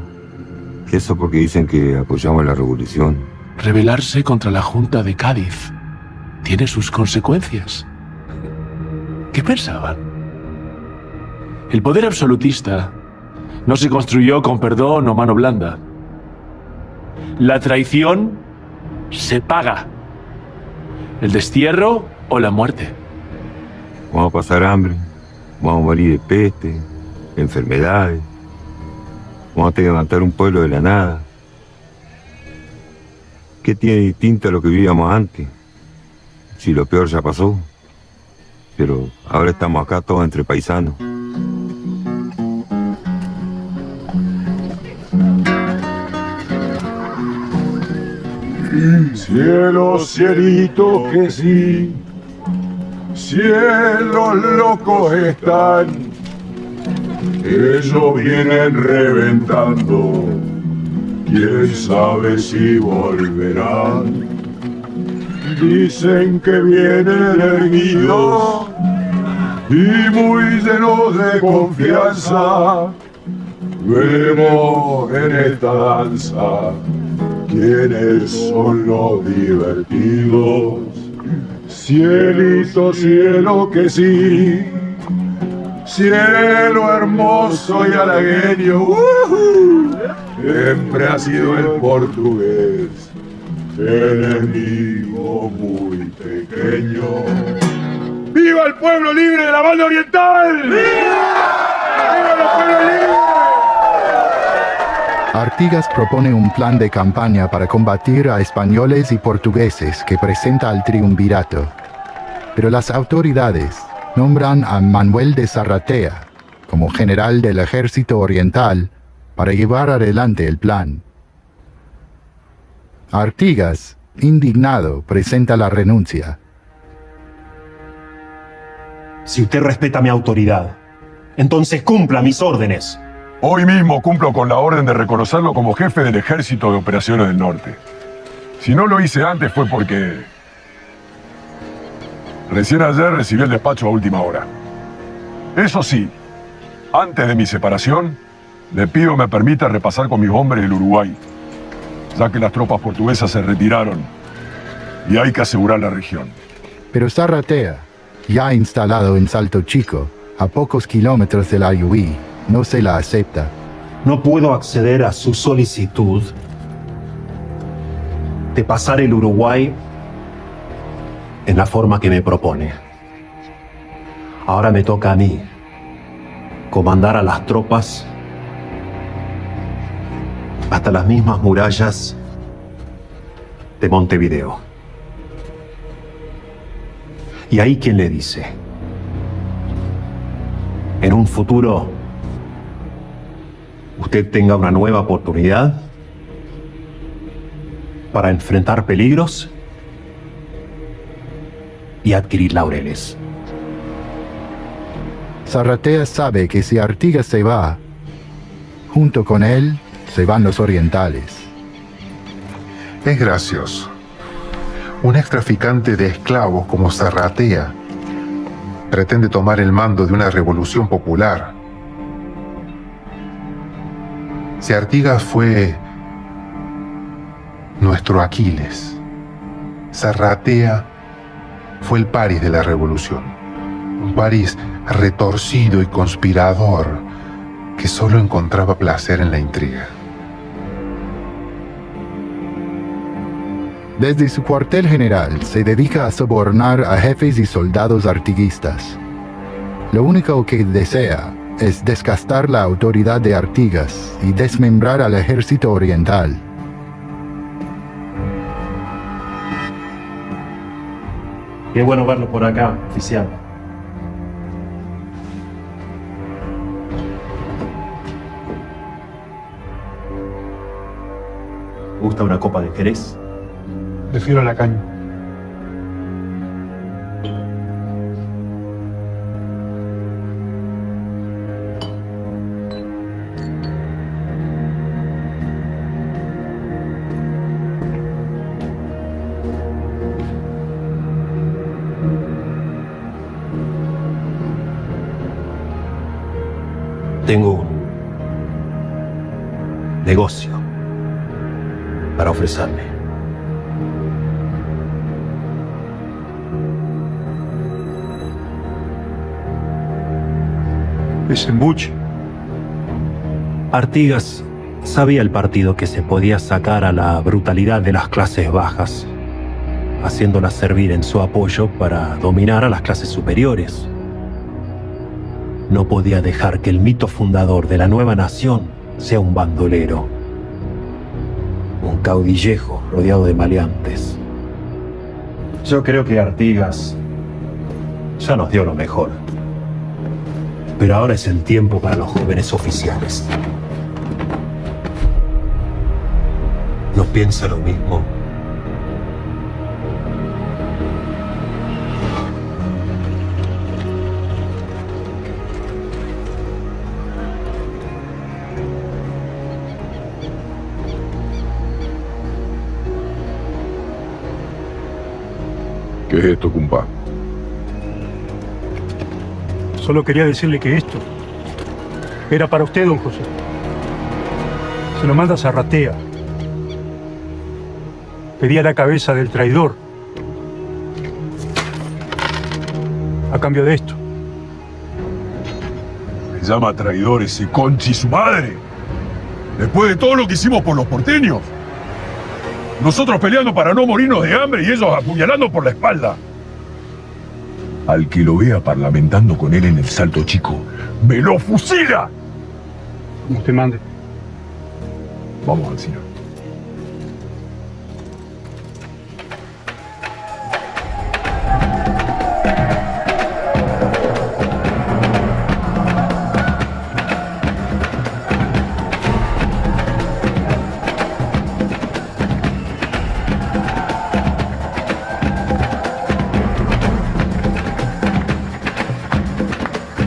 eso porque dicen que apoyamos la revolución. Rebelarse contra la Junta de Cádiz tiene sus consecuencias. ¿Qué pensaban? El poder absolutista no se construyó con perdón o mano blanda. La traición se paga. El destierro o la muerte. Vamos a pasar hambre, vamos a morir de peste, de enfermedades. Vamos a tener que levantar un pueblo de la nada. ¿Qué tiene distinto a lo que vivíamos antes? Si lo peor ya pasó. Pero ahora estamos acá todos entre paisanos. Cielos, cielitos que sí, cielos locos están, ellos vienen reventando, quién sabe si volverán. Dicen que vienen erguidos y muy llenos de confianza. Vemos en esta danza quiénes son los divertidos. Cielito, cielo que sí, cielo hermoso y halagueño. Siempre ha sido el portugués enemigo muy pequeño. ¡Viva el pueblo libre de la banda oriental! ¡Viva el pueblo libre! Artigas propone un plan de campaña para combatir a españoles y portugueses que presenta al triunvirato. Pero las autoridades nombran a Manuel de Zarratea como general del ejército oriental para llevar adelante el plan. Artigas, indignado, presenta la renuncia. Si usted respeta mi autoridad, entonces cumpla mis órdenes. Hoy mismo cumplo con la orden de reconocerlo como jefe del Ejército de Operaciones del Norte. Si no lo hice antes fue porque recién ayer recibí el despacho a última hora. Eso sí, antes de mi separación, le pido me permita repasar con mis hombres el Uruguay, ya que las tropas portuguesas se retiraron y hay que asegurar la región. Pero Zarratea, ya instalado en Salto Chico, a pocos kilómetros del Ayuí, no se la acepta. No puedo acceder a su solicitud de pasar el Uruguay en la forma que me propone. Ahora me toca a mí comandar a las tropas hasta las mismas murallas de Montevideo. Y ahí, ¿quién le dice? En un futuro, usted tenga una nueva oportunidad para enfrentar peligros y adquirir laureles. Zarratea sabe que si Artigas se va, junto con él se van los orientales. Es gracioso. Un ex traficante de esclavos como Zarratea pretende tomar el mando de una revolución popular. Si Artigas fue nuestro Aquiles, Zarratea fue el Paris de la revolución. Un Paris retorcido y conspirador que solo encontraba placer en la intriga. Desde su cuartel general se dedica a sobornar a jefes y soldados artiguistas. Lo único que desea es desgastar la autoridad de Artigas y desmembrar al ejército oriental. Qué bueno verlo por acá, oficial. ¿Gusta una copa de Jerez? Prefiero la caña. Tengo un negocio para ofrecerle. Es embuche. Artigas sabía el partido que se podía sacar a la brutalidad de las clases bajas, haciéndolas servir en su apoyo para dominar a las clases superiores. No podía dejar que el mito fundador de la nueva nación sea un bandolero, un caudillejo rodeado de maleantes. Yo creo que Artigas ya nos dio lo mejor. Pero ahora es el tiempo para los jóvenes oficiales. ¿No piensa lo mismo? ¿Qué es esto, compa? Solo quería decirle que esto era para usted, don José. Se lo manda Zarratea. Pedía la cabeza del traidor a cambio de esto. Me llama traidor ese conchi su madre. Después de todo lo que hicimos por los porteños. Nosotros peleando para no morirnos de hambre y ellos apuñalando por la espalda. Al que lo vea parlamentando con él en el Salto Chico, ¡me lo fusila! Como usted mande. Vamos, Alcina.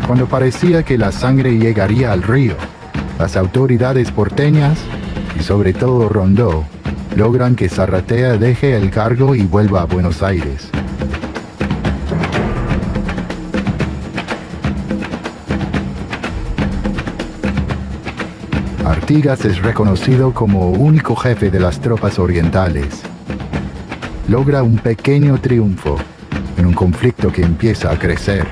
Cuando parecía que la sangre llegaría al río, las autoridades porteñas, y sobre todo Rondó, logran que Zarratea deje el cargo y vuelva a Buenos Aires. Artigas es reconocido como único jefe de las tropas orientales. Logra un pequeño triunfo en un conflicto que empieza a crecer.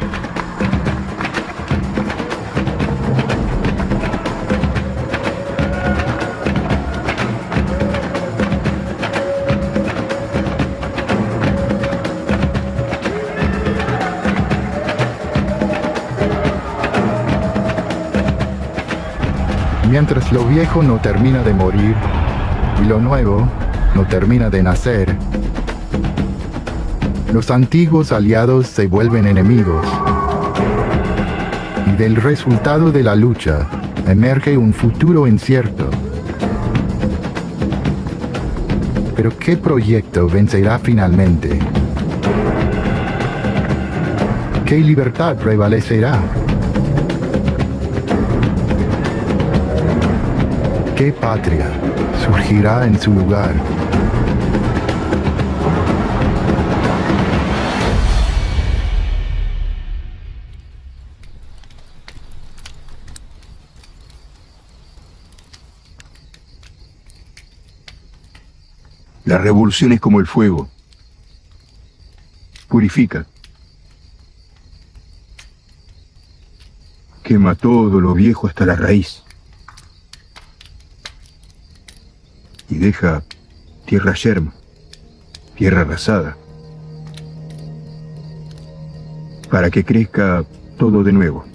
En mientras lo viejo no termina de morir y lo nuevo no termina de nacer, los antiguos aliados se vuelven enemigos. Y del resultado de la lucha emerge un futuro incierto. Pero ¿qué proyecto vencerá finalmente? ¿Qué libertad prevalecerá? ¿Qué patria surgirá en su lugar? La revolución es como el fuego. Purifica. Quema todo lo viejo hasta la raíz. Y deja tierra yerma, tierra arrasada, para que crezca todo de nuevo.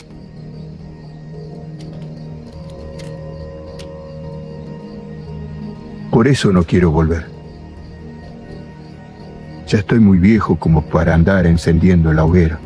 Por eso no quiero volver. Ya estoy muy viejo como para andar encendiendo la hoguera.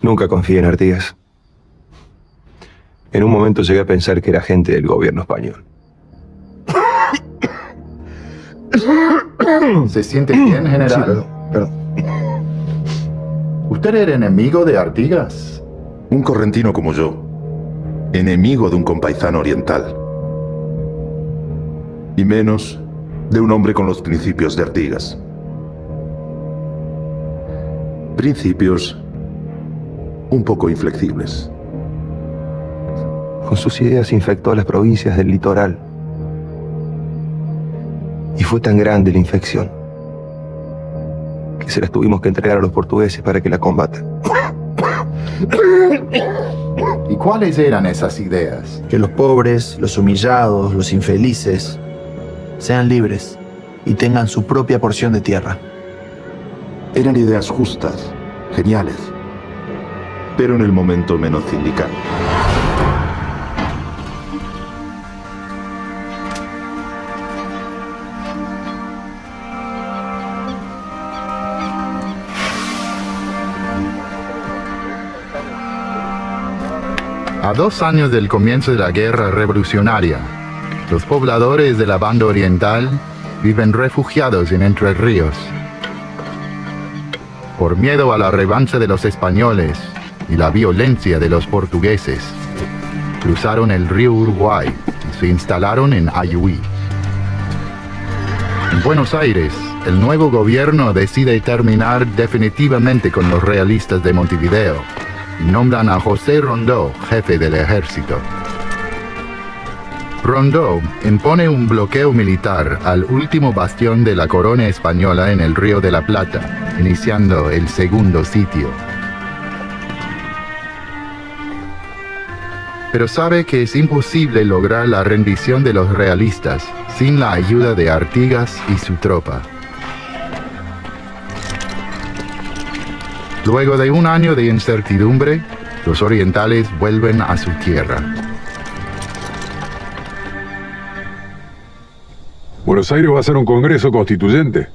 Nunca confié en Artigas. En un momento llegué a pensar que era agente del gobierno español. ¿Se siente bien, general? Sí, perdón. ¿Usted era enemigo de Artigas? Un correntino como yo, enemigo de un compaisano oriental. Y menos de un hombre con los principios de Artigas. Principios un poco inflexibles. Con sus ideas infectó a las provincias del litoral. Y fue tan grande la infección que se las tuvimos que entregar a los portugueses para que la combatan. ¿Y cuáles eran esas ideas? Que los pobres, los humillados, los infelices sean libres y tengan su propia porción de tierra. Eran ideas justas, geniales, pero en el momento menos indicado. A 2 años del comienzo de la guerra revolucionaria, los pobladores de la banda oriental viven refugiados en Entre Ríos. Por miedo a la revancha de los españoles y la violencia de los portugueses, cruzaron el río Uruguay y se instalaron en Ayuí. En Buenos Aires, el nuevo gobierno decide terminar definitivamente con los realistas de Montevideo y nombran a José Rondó jefe del ejército. Rondó impone un bloqueo militar al último bastión de la corona española en el Río de la Plata, iniciando el segundo sitio. Pero sabe que es imposible lograr la rendición de los realistas sin la ayuda de Artigas y su tropa. Luego de un año de incertidumbre, los orientales vuelven a su tierra. Buenos Aires va a hacer un congreso constituyente.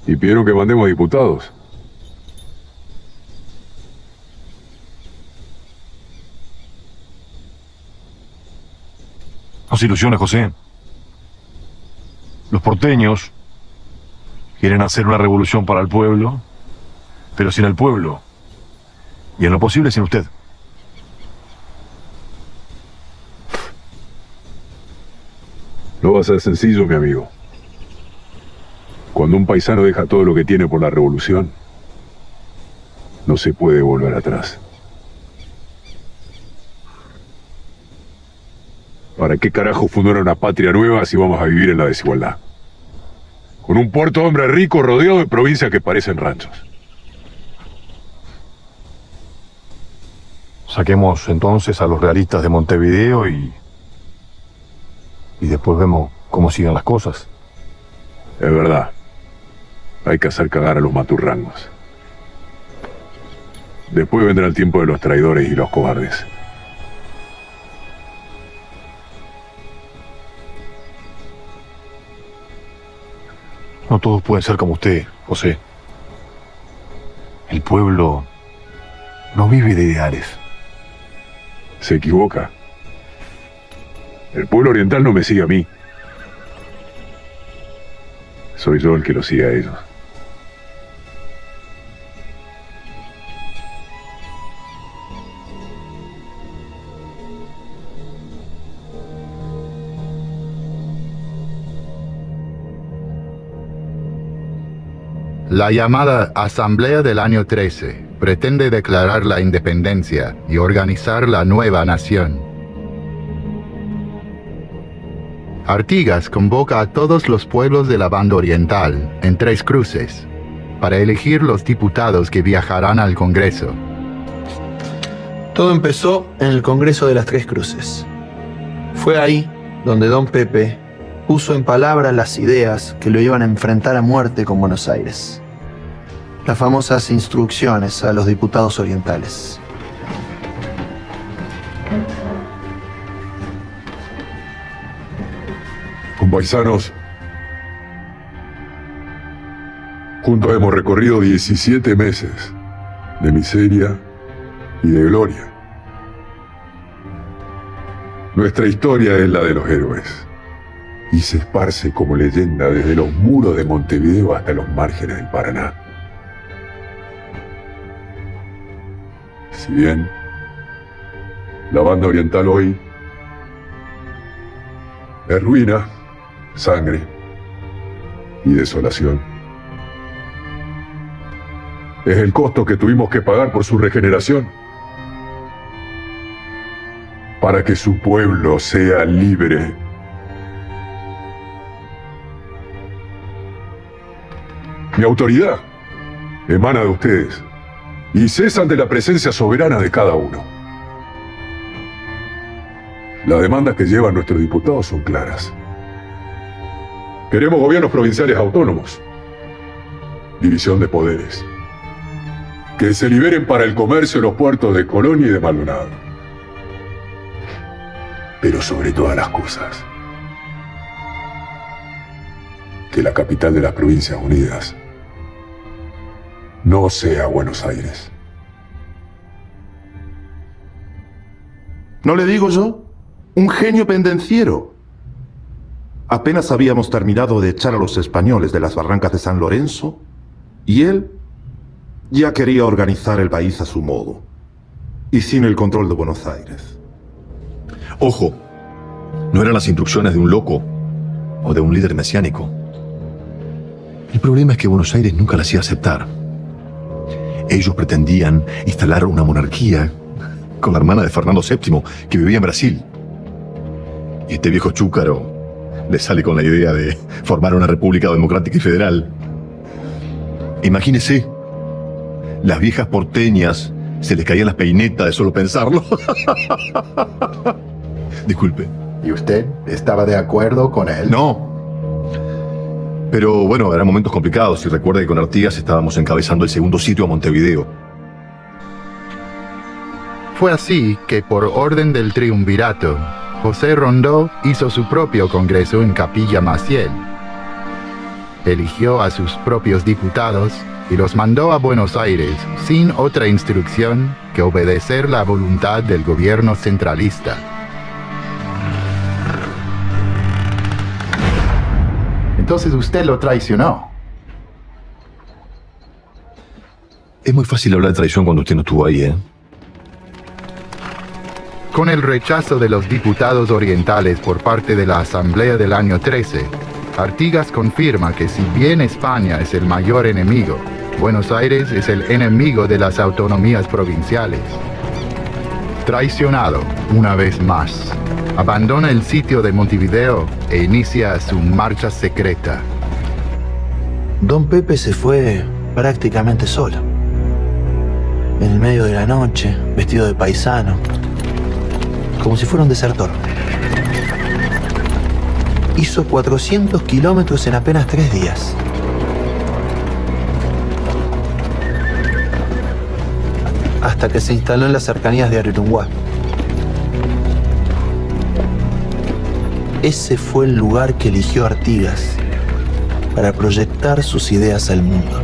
Y pidieron que mandemos diputados. No se ilusione, José. Los porteños quieren hacer una revolución para el pueblo, pero sin el pueblo. Y en lo posible sin usted. No va a ser sencillo, mi amigo. Cuando un paisano deja todo lo que tiene por la revolución, no se puede volver atrás. ¿Para qué carajo fundar una patria nueva si vamos a vivir en la desigualdad? Con un puerto de hombre rico rodeado de provincias que parecen ranchos. Saquemos entonces a los realistas de Montevideo y después vemos cómo siguen las cosas. Es verdad. Hay que hacer cagar a los maturrangos. Después vendrá el tiempo de los traidores y los cobardes. No todos pueden ser como usted, José. El pueblo no vive de ideales. Se equivoca. El pueblo oriental no me sigue a mí. Soy yo el que los sigue a ellos. La llamada Asamblea del año 13 pretende declarar la independencia y organizar la nueva nación. Artigas convoca a todos los pueblos de la banda oriental en Tres Cruces para elegir los diputados que viajarán al Congreso. Todo empezó en el Congreso de las Tres Cruces. Fue ahí donde don Pepe puso en palabras las ideas que lo iban a enfrentar a muerte con Buenos Aires. Las famosas instrucciones a los diputados orientales. Compaisanos, juntos hemos recorrido 17 meses de miseria y de gloria. Nuestra historia es la de los héroes y se esparce como leyenda desde los muros de Montevideo hasta los márgenes del Paraná. Si bien la banda oriental hoy es ruina, sangre y desolación, es el costo que tuvimos que pagar por su regeneración, para que su pueblo sea libre. Mi autoridad emana de ustedes y cesa ante la presencia soberana de cada uno. Las demandas que llevan nuestros diputados son claras. Queremos gobiernos provinciales autónomos, división de poderes, que se liberen para el comercio en los puertos de Colón y de Maldonado. Pero sobre todas las cosas, que la capital de las Provincias Unidas no sea Buenos Aires. ¿No le digo yo? Un genio pendenciero. Apenas habíamos terminado de echar a los españoles de las barrancas de San Lorenzo, y él ya quería organizar el país a su modo, y sin el control de Buenos Aires. Ojo, no eran las instrucciones de un loco o de un líder mesiánico. El problema es que Buenos Aires nunca las iba a aceptar. Ellos pretendían instalar una monarquía con la hermana de Fernando VII, que vivía en Brasil. Y este viejo chúcaro le sale con la idea de formar una república democrática y federal. Imagínese, las viejas porteñas se les caían las peinetas de solo pensarlo. Disculpe. ¿Y usted estaba de acuerdo con él? No. Pero bueno, eran momentos complicados y recuerda que con Artigas estábamos encabezando el segundo sitio a Montevideo. Fue así que, por orden del triunvirato, José Rondó hizo su propio congreso en Capilla Maciel. Eligió a sus propios diputados y los mandó a Buenos Aires sin otra instrucción que obedecer la voluntad del gobierno centralista. Entonces usted lo traicionó. Es muy fácil hablar de traición cuando usted no estuvo ahí, ¿eh? Con el rechazo de los diputados orientales por parte de la Asamblea del año 13, Artigas confirma que si bien España es el mayor enemigo, Buenos Aires es el enemigo de las autonomías provinciales. Traicionado una vez más, abandona el sitio de Montevideo e inicia su marcha secreta. Don Pepe se fue prácticamente solo. en el medio de la noche, vestido de paisano, como si fuera un desertor. Hizo 400 kilómetros en apenas 3 días. Hasta que se instaló en las cercanías de Arurunguá. Ese fue el lugar que eligió Artigas para proyectar sus ideas al mundo.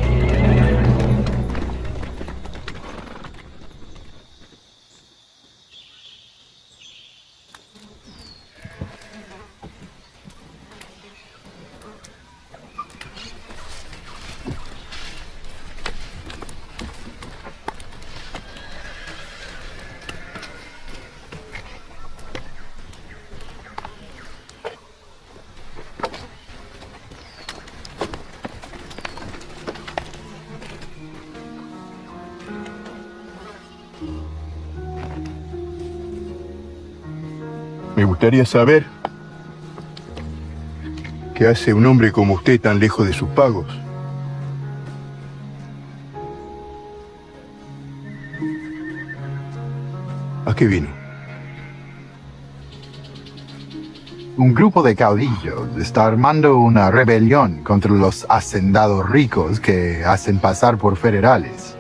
Me gustaría saber qué hace un hombre como usted tan lejos de sus pagos. ¿A qué vino? Un grupo de caudillos está armando una rebelión contra los hacendados ricos que hacen pasar por federales.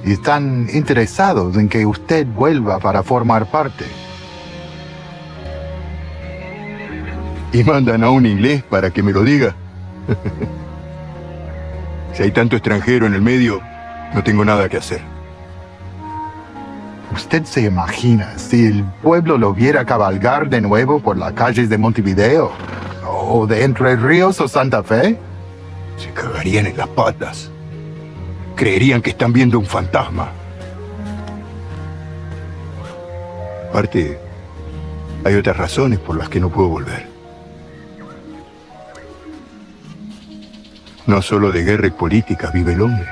Y están interesados en que usted vuelva para formar parte. ¿Y mandan a un inglés para que me lo diga? Si hay tanto extranjero en el medio, no tengo nada que hacer. ¿Usted se imagina si el pueblo lo viera cabalgar de nuevo por las calles de Montevideo? ¿O de Entre Ríos o Santa Fe? Se cagarían en las patas. Creerían que están viendo un fantasma. Aparte, hay otras razones por las que no puedo volver. No solo de guerra y política vive el hombre.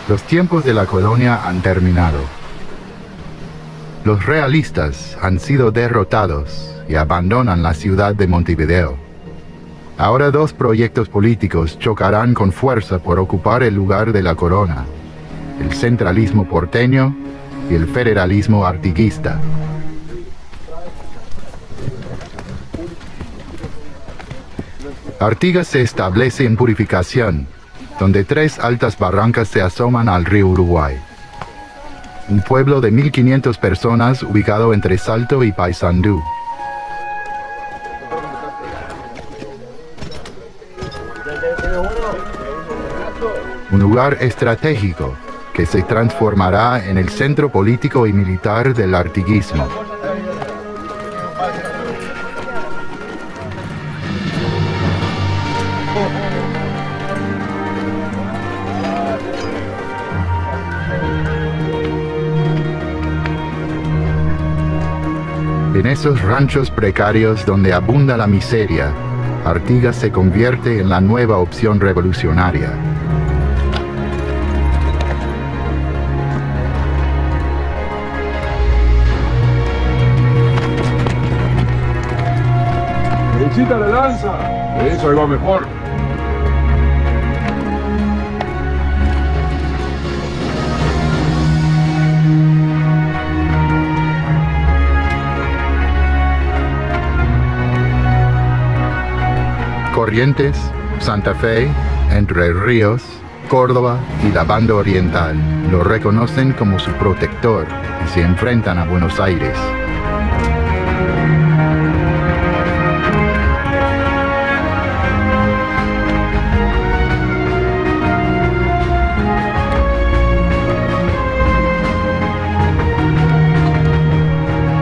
Los tiempos de la colonia han terminado. Los realistas han sido derrotados y abandonan la ciudad de Montevideo. Ahora 2 proyectos políticos chocarán con fuerza por ocupar el lugar de la corona: el centralismo porteño y el federalismo artiguista. Artigas se establece en Purificación, donde 3 altas barrancas se asoman al río Uruguay. Un pueblo de 1.500 personas ubicado entre Salto y Paysandú. Un lugar estratégico que se transformará en el centro político y militar del artiguismo. En esos ranchos precarios donde abunda la miseria, Artigas se convierte en la nueva opción revolucionaria. ¡Derechita la lanza! Eso ahí va mejor. Corrientes, Santa Fe, Entre Ríos, Córdoba y la Banda Oriental lo reconocen como su protector y se enfrentan a Buenos Aires.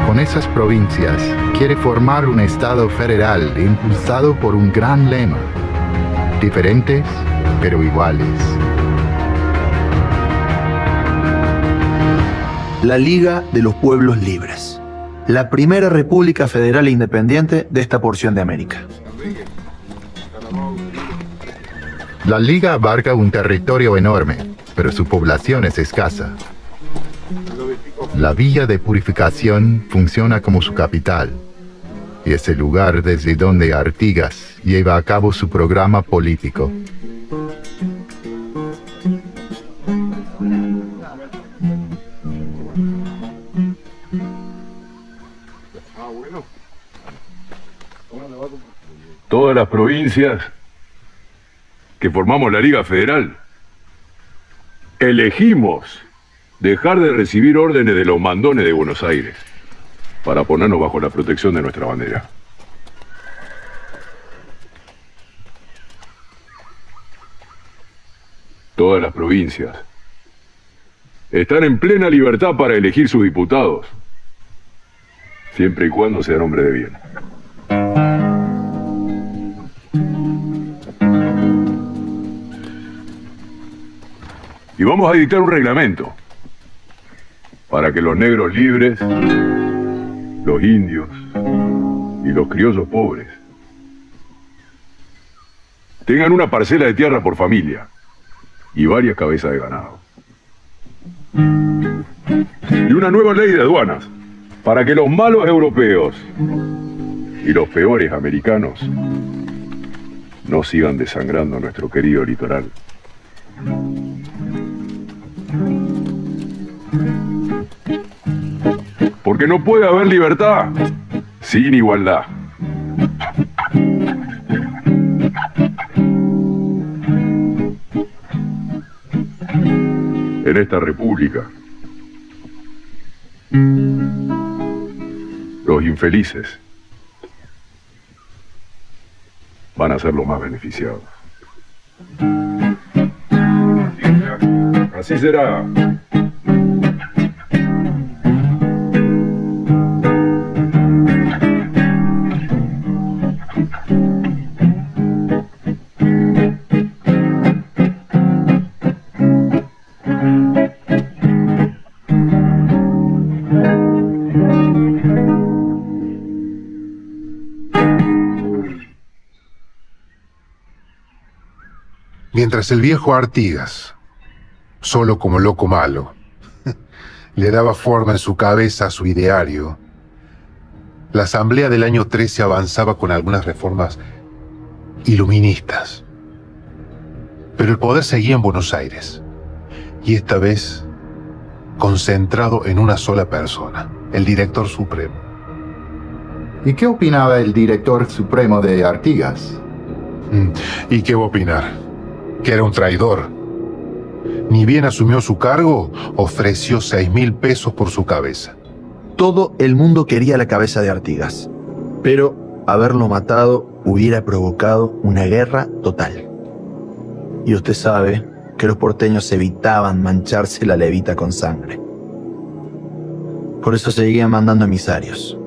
Con esas provincias quiere formar un Estado federal impulsado por un gran lema: diferentes pero iguales. La Liga de los Pueblos Libres, la primera república federal e independiente de esta porción de América. La Liga abarca un territorio enorme, pero su población es escasa. La Villa de Purificación funciona como su capital, y es el lugar desde donde Artigas lleva a cabo su programa político. Todas las provincias que formamos la Liga Federal elegimos dejar de recibir órdenes de los mandones de Buenos Aires para ponernos bajo la protección de nuestra bandera. Todas las provincias están en plena libertad para elegir sus diputados, siempre y cuando sean hombres de bien. Y vamos a dictar un reglamento para que los negros libres, los indios y los criollos pobres tengan una parcela de tierra por familia y varias cabezas de ganado. Y una nueva ley de aduanas para que los malos europeos y los peores americanos no sigan desangrando nuestro querido litoral. Porque no puede haber libertad sin igualdad. En esta república, los infelices van a ser los más beneficiados. Así será. Mientras el viejo Artigas, solo como loco malo, le daba forma en su cabeza a su ideario, la asamblea del año 13 avanzaba con algunas reformas iluministas. Pero el poder seguía en Buenos Aires, y esta vez concentrado en una sola persona, el director supremo. ¿Y qué opinaba el director supremo de Artigas? ¿Y qué va a opinar? Que era un traidor. Ni bien asumió su cargo, ofreció 6.000 pesos por su cabeza. Todo el mundo quería la cabeza de Artigas, pero haberlo matado hubiera provocado una guerra total. Y usted sabe que los porteños evitaban mancharse la levita con sangre. Por eso seguían mandando emisarios.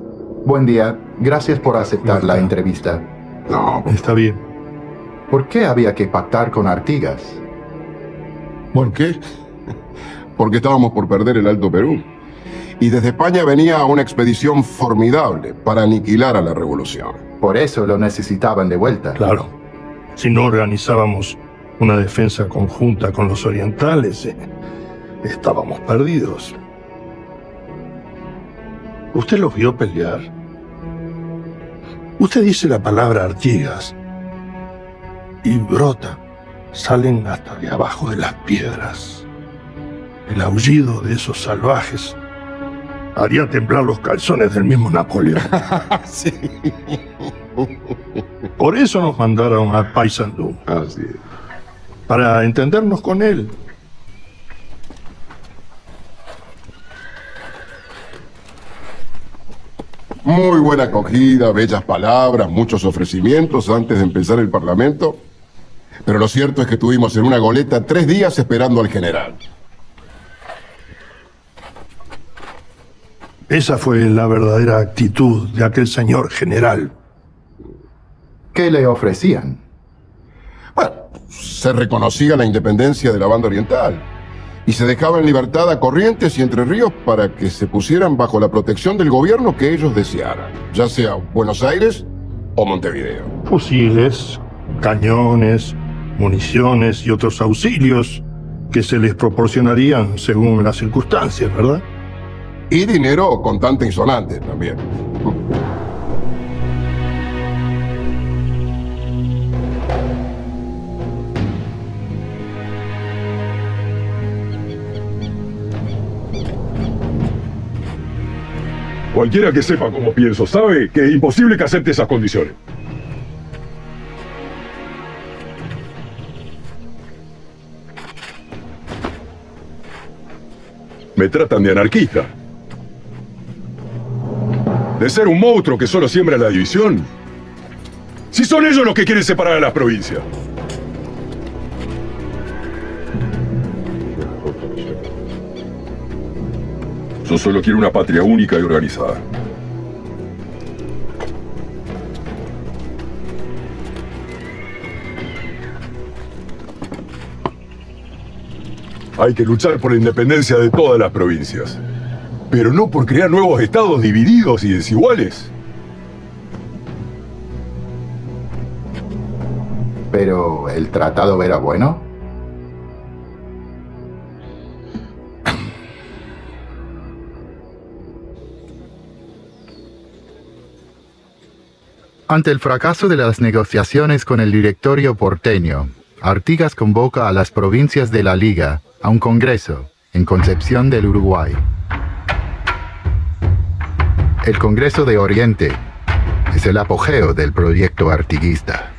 Buen día, gracias por aceptar la entrevista. No, está bien. ¿Por qué había que pactar con Artigas? ¿Por qué? Porque estábamos por perder el Alto Perú. Y desde España venía una expedición formidable para aniquilar a la revolución. Por eso lo necesitaban de vuelta. Claro. Si no organizábamos una defensa conjunta con los orientales, estábamos perdidos. ¿Usted los vio pelear? Usted dice la palabra Artigas y brota, salen hasta de abajo de las piedras. El aullido de esos salvajes haría temblar los calzones del mismo Napoleón. Sí. Por eso nos mandaron a Paysandú. Así es. Para entendernos con él. Muy buena acogida, bellas palabras, muchos ofrecimientos antes de empezar el Parlamento. Pero lo cierto es que estuvimos en una goleta 3 días esperando al general. Esa fue la verdadera actitud de aquel señor general. ¿Qué le ofrecían? Bueno, se reconocía la independencia de la banda oriental y se dejaba en libertad a Corrientes y Entre Ríos para que se pusieran bajo la protección del gobierno que ellos desearan, ya sea Buenos Aires o Montevideo. Fusiles, cañones, municiones y otros auxilios que se les proporcionarían según las circunstancias, ¿verdad? Y dinero contante y sonante también. Cualquiera que sepa cómo pienso sabe que es imposible que acepte esas condiciones. Me tratan de anarquista. De ser un monstruo que solo siembra la división. Si son ellos los que quieren separar a las provincias. Yo solo quiero una patria única y organizada. Hay que luchar por la independencia de todas las provincias, pero no por crear nuevos estados divididos y desiguales. Pero, ¿el tratado era bueno? Ante el fracaso de las negociaciones con el directorio porteño, Artigas convoca a las provincias de la Liga a un congreso en Concepción del Uruguay. El Congreso de Oriente es el apogeo del proyecto artiguista.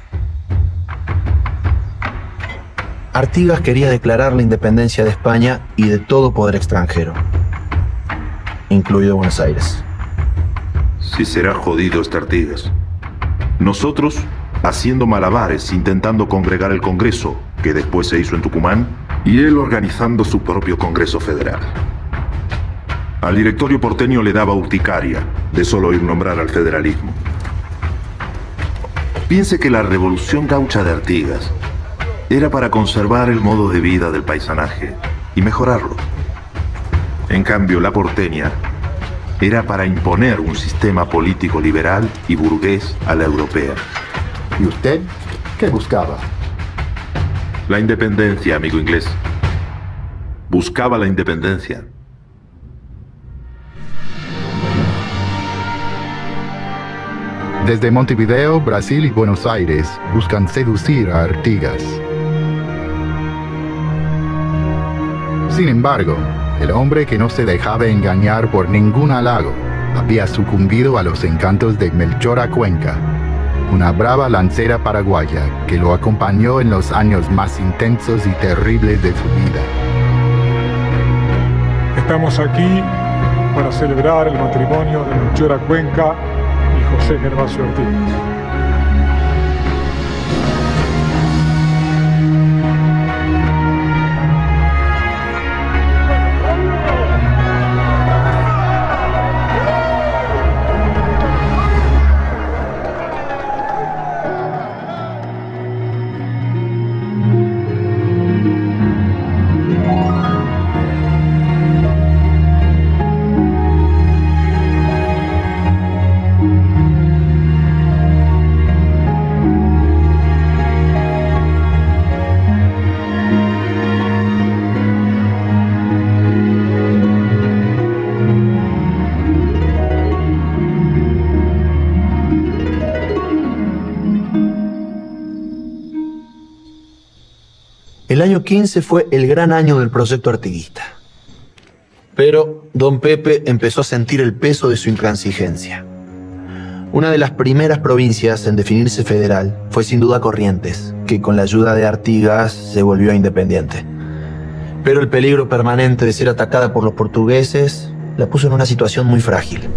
Artigas quería declarar la independencia de España y de todo poder extranjero, incluido Buenos Aires. Si será jodido este Artigas. Nosotros, haciendo malabares, intentando congregar el Congreso, que después se hizo en Tucumán, y él organizando su propio Congreso Federal. Al directorio porteño le daba urticaria de solo oír nombrar al federalismo. Piense que la revolución gaucha de Artigas era para conservar el modo de vida del paisanaje y mejorarlo. En cambio, la porteña era para imponer un sistema político liberal y burgués a la europea. ¿Y usted qué buscaba? La independencia, amigo inglés. Buscaba la independencia. Desde Montevideo, Brasil y Buenos Aires buscan seducir a Artigas. Sin embargo, el hombre que no se dejaba engañar por ningún halago había sucumbido a los encantos de Melchora Cuenca, una brava lancera paraguaya que lo acompañó en los años más intensos y terribles de su vida. Estamos aquí para celebrar el matrimonio de Melchora Cuenca y José Gervasio Artigas. El año 15 fue el gran año del proyecto artiguista. Pero don Pepe empezó a sentir el peso de su intransigencia. Una de las primeras provincias en definirse federal fue sin duda Corrientes, que con la ayuda de Artigas se volvió independiente. Pero el peligro permanente de ser atacada por los portugueses la puso en una situación muy frágil.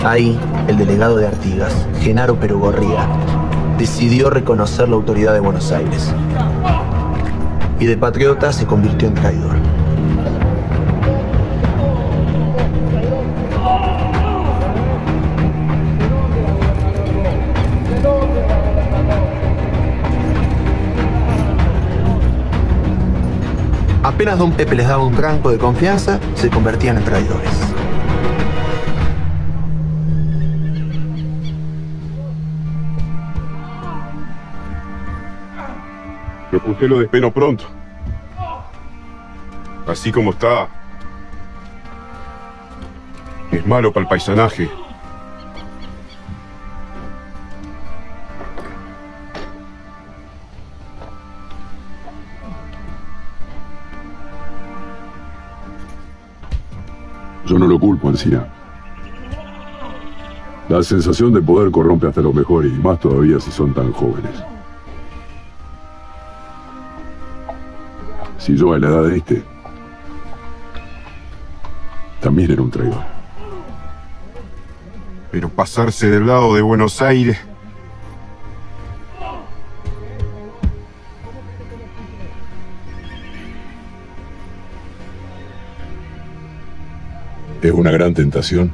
Ahí, el delegado de Artigas, Genaro Perugorría, decidió reconocer la autoridad de Buenos Aires. Y de patriota se convirtió en traidor. Apenas don Pepe les daba un tranco de confianza, se convertían en traidores. Usted lo despenó pronto. Así como está, es malo para el paisanaje. Yo no lo culpo, Encina. La sensación de poder corrompe hasta los mejores, y más todavía si son tan jóvenes. Si yo a la edad de este, también era un traidor. Pero pasarse del lado de Buenos Aires... Es una gran tentación.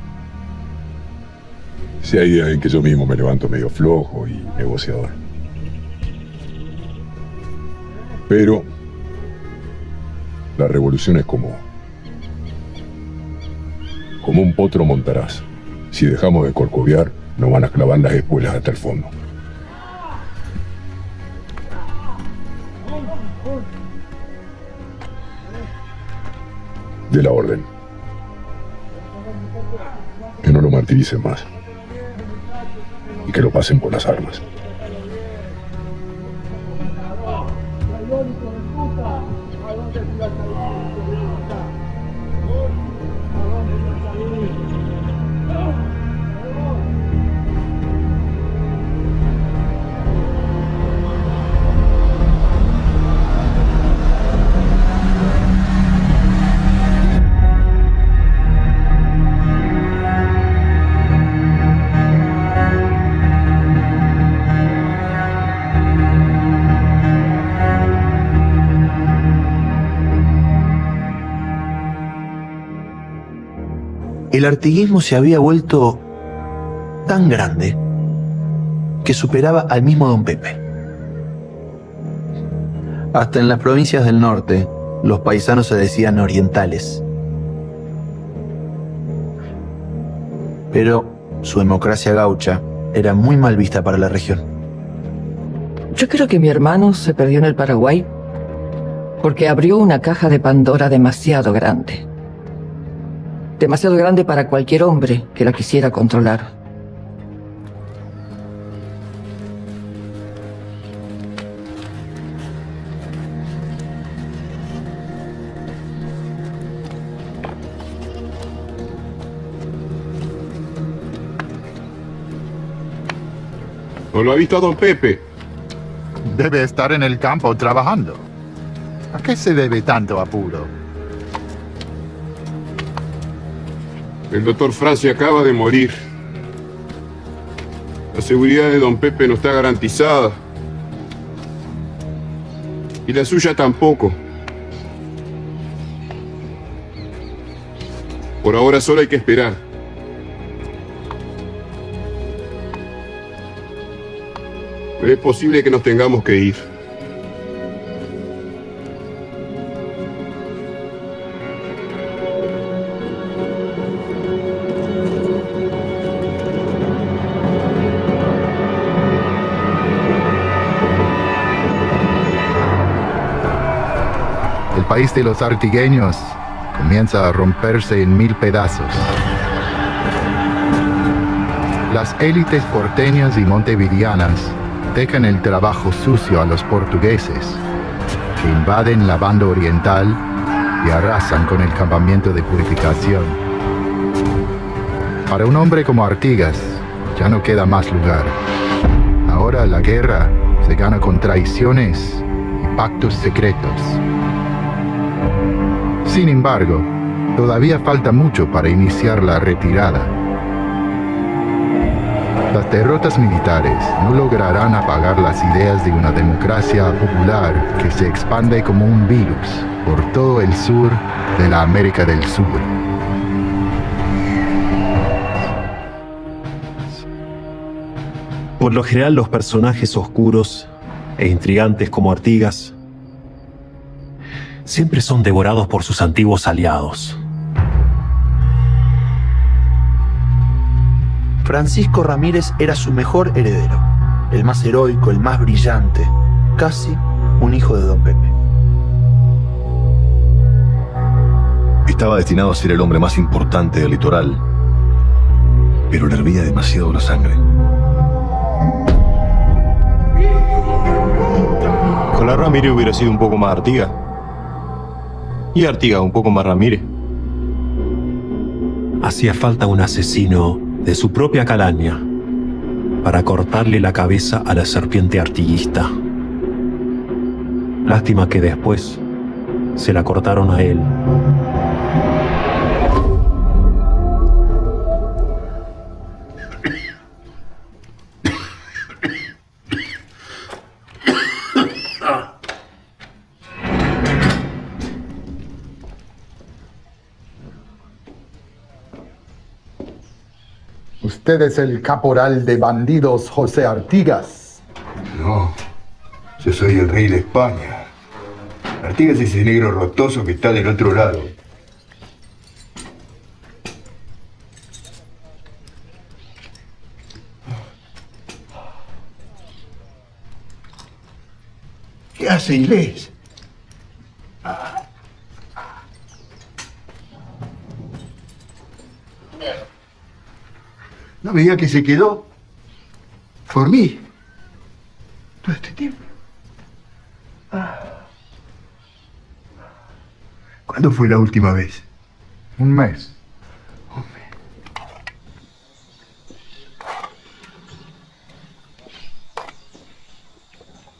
Si hay días en que yo mismo me levanto medio flojo y negociador. Pero la revolución es como un potro montaraz. Si dejamos de corcoviar, nos van a clavar las espuelas hasta el fondo. De la orden. Que no lo martiricen más. Y que lo pasen por las armas. El artiguismo se había vuelto tan grande que superaba al mismo Don Pepe. Hasta en las provincias del norte, los paisanos se decían orientales. Pero su democracia gaucha era muy mal vista para la región. Yo creo que mi hermano se perdió en el Paraguay porque abrió una caja de Pandora demasiado grande. Demasiado grande para cualquier hombre que la quisiera controlar. ¿No lo ha visto a Don Pepe? Debe estar en el campo trabajando. ¿A qué se debe tanto apuro? El doctor Francia acaba de morir. La seguridad de Don Pepe no está garantizada. Y la suya tampoco. Por ahora solo hay que esperar. Pero es posible que nos tengamos que ir. El país de los artigueños comienza a romperse en 1000 pedazos. Las élites porteñas y montevideanas dejan el trabajo sucio a los portugueses, que invaden la banda oriental y arrasan con el campamento de purificación. Para un hombre como Artigas, ya no queda más lugar. Ahora la guerra se gana con traiciones y pactos secretos. Sin embargo, todavía falta mucho para iniciar la retirada. Las derrotas militares no lograrán apagar las ideas de una democracia popular que se expande como un virus por todo el sur de la América del Sur. Por lo general, los personajes oscuros e intrigantes como Artigas siempre son devorados por sus antiguos aliados. Francisco Ramírez era su mejor heredero, el más heroico, el más brillante, casi un hijo de don Pepe. Estaba destinado a ser el hombre más importante del litoral, pero le hervía demasiado la sangre. Ojalá Ramírez hubiera sido un poco más Artigas. Y Artigas un poco más Ramírez. Hacía falta un asesino de su propia calaña para cortarle la cabeza a la serpiente artiguista. Lástima que después se la cortaron a él. Usted es el caporal de bandidos José Artigas. No, yo soy el rey de España. Artigas es ese negro rotoso que está del otro lado. ¿Qué hace Inglés? ¿No veía que se quedó por mí todo este tiempo? ¿Cuándo fue la última vez? Un mes.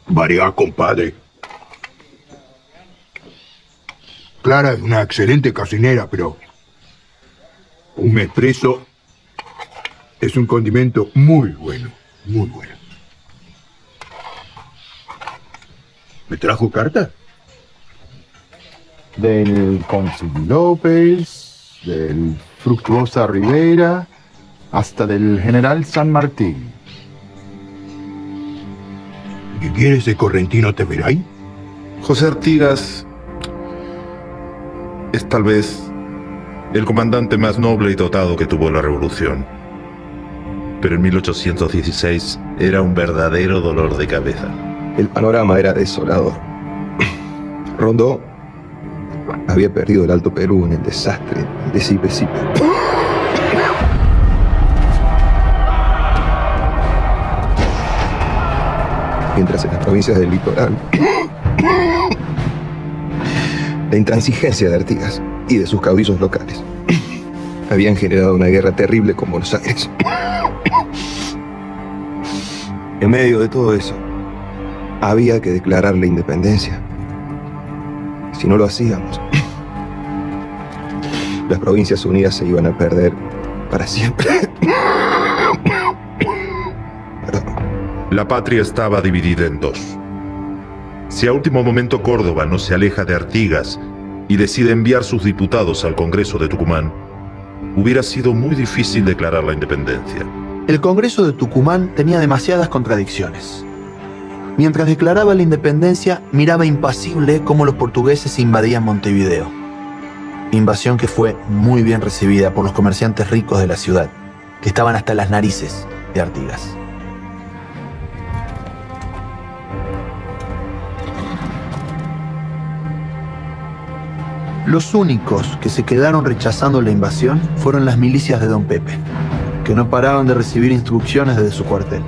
Variá, compadre. Clara es una excelente cocinera, pero un mes preso es un condimento muy bueno, muy bueno. ¿Me trajo carta? Del cónsul López, del Fructuosa Rivera, hasta del general San Martín. ¿Qué quiere ese correntino Teveray? José Artigas es tal vez el comandante más noble y dotado que tuvo la revolución. Pero en 1816 era un verdadero dolor de cabeza. El panorama era desolador. Rondó había perdido el Alto Perú en el desastre de Sipe-Sipe. Mientras en las provincias del litoral, la intransigencia de Artigas y de sus caudillos locales habían generado una guerra terrible con Buenos Aires. En medio de todo eso, había que declarar la independencia. Si no lo hacíamos, las provincias unidas se iban a perder para siempre. La patria estaba dividida en dos. Si a último momento Córdoba no se aleja de Artigas y decide enviar sus diputados al Congreso de Tucumán, hubiera sido muy difícil declarar la independencia. El Congreso de Tucumán tenía demasiadas contradicciones. Mientras declaraba la independencia, miraba impasible cómo los portugueses invadían Montevideo. Invasión que fue muy bien recibida por los comerciantes ricos de la ciudad, que estaban hasta las narices de Artigas. Los únicos que se quedaron rechazando la invasión fueron las milicias de don Pepe, que no paraban de recibir instrucciones desde su cuartel.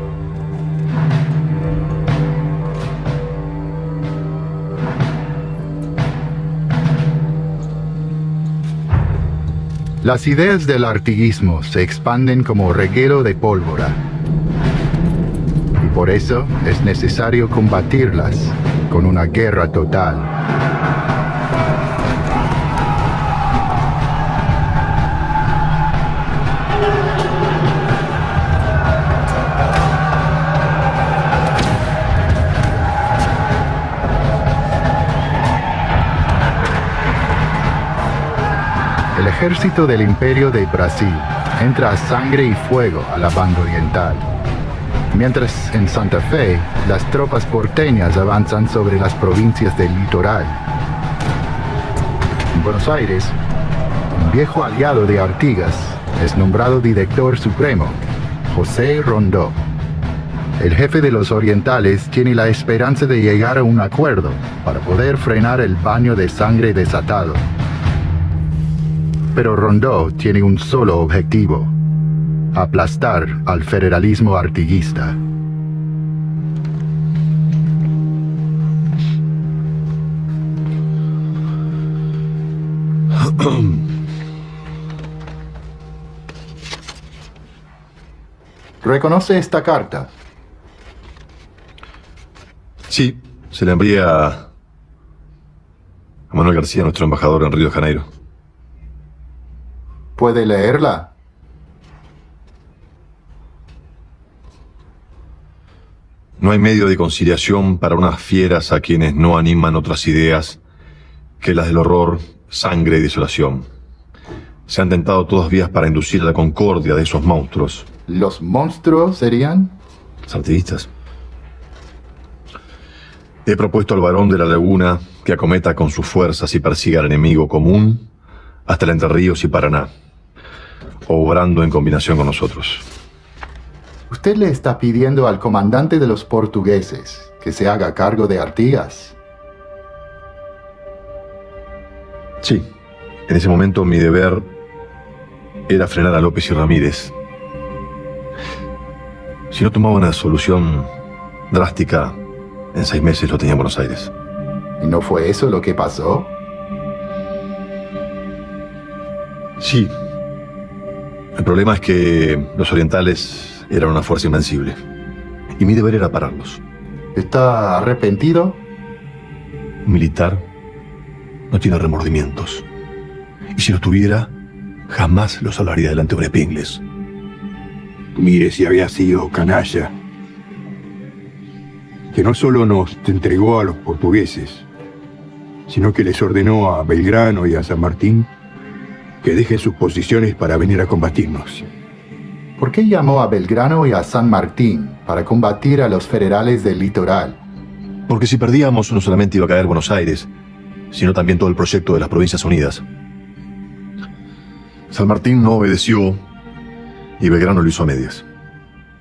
Las ideas del artiguismo se expanden como reguero de pólvora. Y por eso es necesario combatirlas con una guerra total. El ejército del Imperio de Brasil entra a sangre y fuego a la banda oriental, mientras en Santa Fe las tropas porteñas avanzan sobre las provincias del litoral. En Buenos Aires, un viejo aliado de Artigas es nombrado director supremo, José Rondó. El jefe de los orientales tiene la esperanza de llegar a un acuerdo para poder frenar el baño de sangre desatado. Pero Rondeau tiene un solo objetivo: aplastar al federalismo artiguista. ¿Reconoce esta carta? Sí, se la envié a Manuel García, nuestro embajador en Río de Janeiro. ¿Puede leerla? No hay medio de conciliación para unas fieras a quienes no animan otras ideas que las del horror, sangre y desolación. Se han tentado todas vías para inducir la concordia de esos monstruos. ¿Los monstruos serían? Los artiguistas. He propuesto al varón de la laguna que acometa con sus fuerzas y persiga al enemigo común hasta el Entre Ríos y Paraná, obrando en combinación con nosotros. Usted le está pidiendo al comandante de los portugueses que se haga cargo de Artigas. Sí, en ese momento mi deber era frenar a López y Ramírez. Si no tomaba una solución drástica, en 6 meses lo tenía en Buenos Aires. ¿Y no fue eso lo que pasó? Sí. El problema es que los orientales eran una fuerza invencible. Y mi deber era pararlos. ¿Está arrepentido? Un militar no tiene remordimientos. Y si los tuviera, jamás los hablaría delante de un epingles. Mire si había sido canalla, que no solo nos entregó a los portugueses, sino que les ordenó a Belgrano y a San Martín que dejen sus posiciones para venir a combatirnos. ¿Por qué llamó a Belgrano y a San Martín para combatir a los federales del litoral? Porque si perdíamos, no solamente iba a caer Buenos Aires, sino también todo el proyecto de las Provincias Unidas. San Martín no obedeció y Belgrano lo hizo a medias.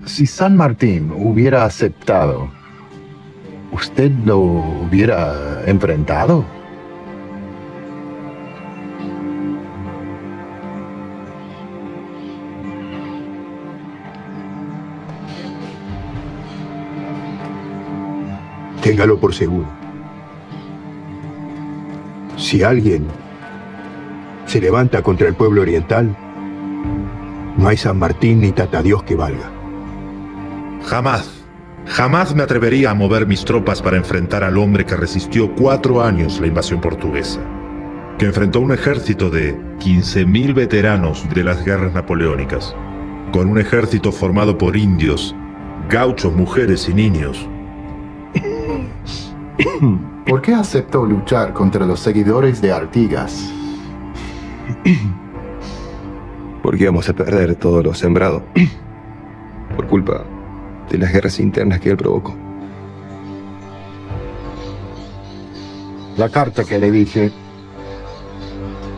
Si San Martín hubiera aceptado, ¿usted lo hubiera enfrentado? Téngalo por seguro. Si alguien se levanta contra el pueblo oriental, no hay San Martín ni Tatadios que valga. Jamás me atrevería a mover mis tropas para enfrentar al hombre que resistió 4 años la invasión portuguesa, que enfrentó un ejército de 15.000 veteranos de las guerras napoleónicas, con un ejército formado por indios, gauchos, mujeres y niños. ¿Por qué aceptó luchar contra los seguidores de Artigas? Porque íbamos a perder todo lo sembrado por culpa de las guerras internas que él provocó. La carta que le dije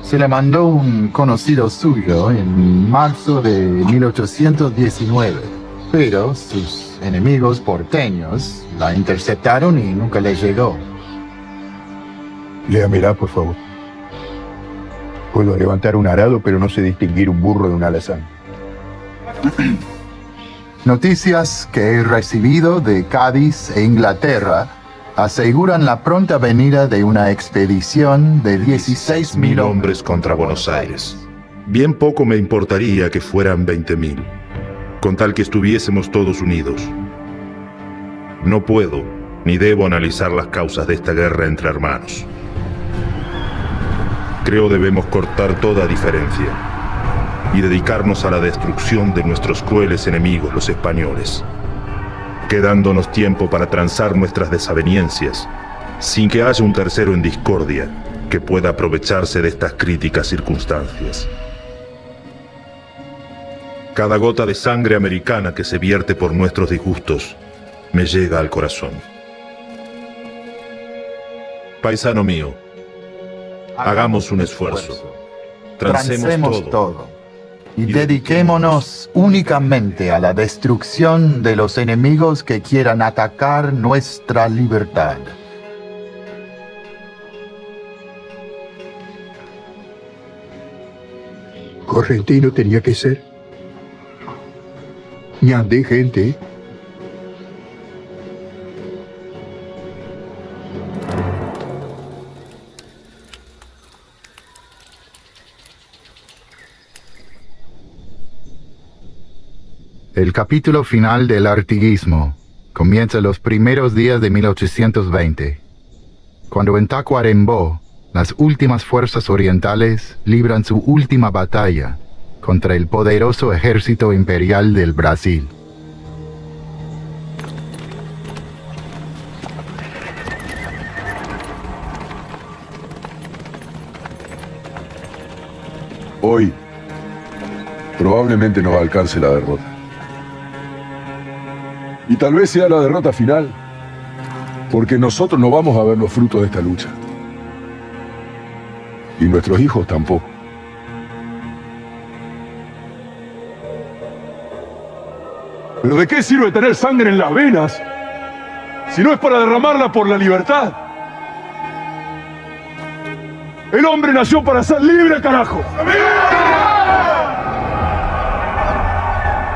se la mandó un conocido suyo en marzo de 1819, pero sus enemigos porteños la interceptaron y nunca le llegó. Léamela, por favor. Puedo levantar un arado, pero no sé distinguir un burro de un alazán. Noticias que he recibido de Cádiz e Inglaterra aseguran la pronta venida de una expedición de 16.000 hombres contra Buenos Aires. Bien poco me importaría que fueran 20.000, con tal que estuviésemos todos unidos. No puedo ni debo analizar las causas de esta guerra entre hermanos. Creo debemos cortar toda diferencia y dedicarnos a la destrucción de nuestros crueles enemigos, los españoles, quedándonos tiempo para transar nuestras desavenencias, sin que haya un tercero en discordia que pueda aprovecharse de estas críticas circunstancias. Cada gota de sangre americana que se vierte por nuestros disgustos me llega al corazón. Paisano mío, hagamos un esfuerzo. Transemos todo. y dediquémonos únicamente a la destrucción de los enemigos que quieran atacar nuestra libertad. Correntino tenía que ser. Ñandé, gente. El capítulo final del artiguismo comienza los primeros días de 1820, cuando en Tacuarembó las últimas fuerzas orientales libran su última batalla contra el poderoso ejército imperial del Brasil. Hoy probablemente nos alcance la derrota. Y tal vez sea la derrota final, porque nosotros no vamos a ver los frutos de esta lucha. Y nuestros hijos tampoco. ¿Pero de qué sirve tener sangre en las venas si no es para derramarla por la libertad? El hombre nació para ser libre, carajo.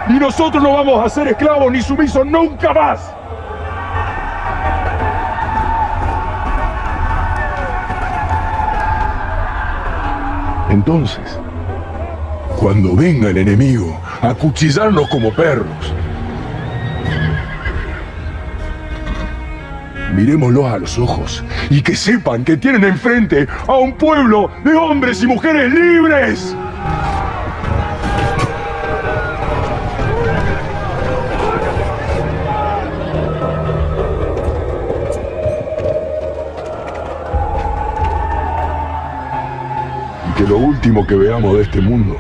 Y nosotros no vamos a ser esclavos ni sumisos nunca más. Entonces, cuando venga el enemigo a cuchillarnos como perros, mirémoslos a los ojos y que sepan que tienen enfrente a un pueblo de hombres y mujeres libres. Y que lo último que veamos de este mundo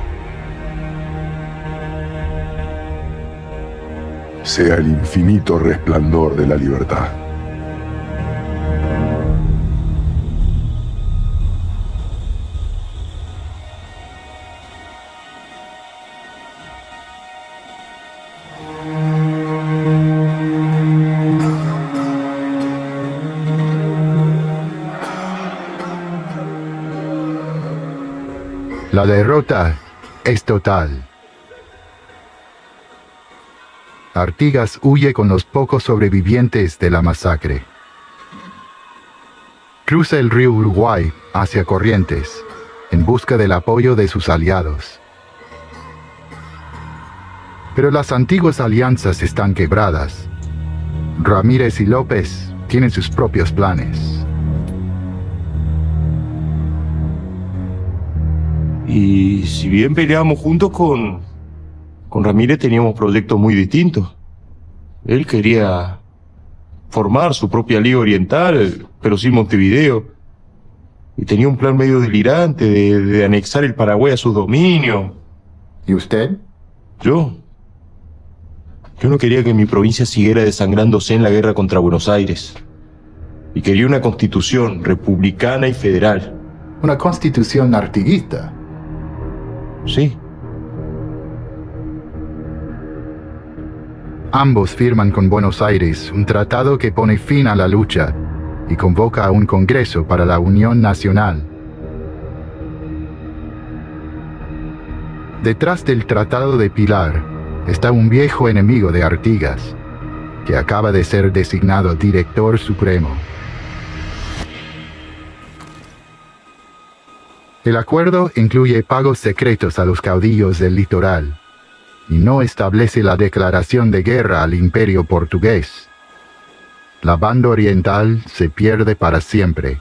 sea el infinito resplandor de la libertad. La derrota es total. Artigas huye con los pocos sobrevivientes de la masacre. Cruza el río Uruguay hacia Corrientes, en busca del apoyo de sus aliados. Pero las antiguas alianzas están quebradas. Ramírez y López tienen sus propios planes. Y si bien peleábamos juntos con Ramírez, teníamos proyectos muy distintos. Él quería formar su propia Liga Oriental, pero sin Montevideo. Y tenía un plan medio delirante de anexar el Paraguay a sus dominios. ¿Y usted? Yo no quería que mi provincia siguiera desangrándose en la guerra contra Buenos Aires. Y quería una constitución republicana y federal. ¿Una constitución artiguista? Sí. Ambos firman con Buenos Aires un tratado que pone fin a la lucha y convoca a un congreso para la Unión Nacional. Detrás del Tratado de Pilar está un viejo enemigo de Artigas, que acaba de ser designado director supremo. El acuerdo incluye pagos secretos a los caudillos del litoral y no establece la declaración de guerra al imperio portugués. La banda oriental se pierde para siempre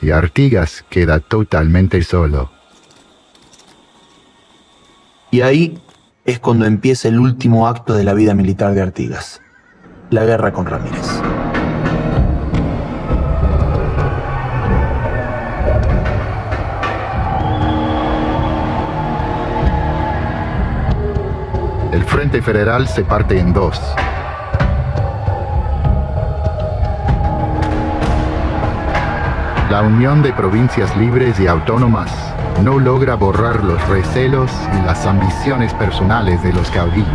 y Artigas queda totalmente solo. Y ahí es cuando empieza el último acto de la vida militar de Artigas, la guerra con Ramírez. El Frente Federal se parte en dos. La Unión de Provincias Libres y Autónomas no logra borrar los recelos y las ambiciones personales de los caudillos.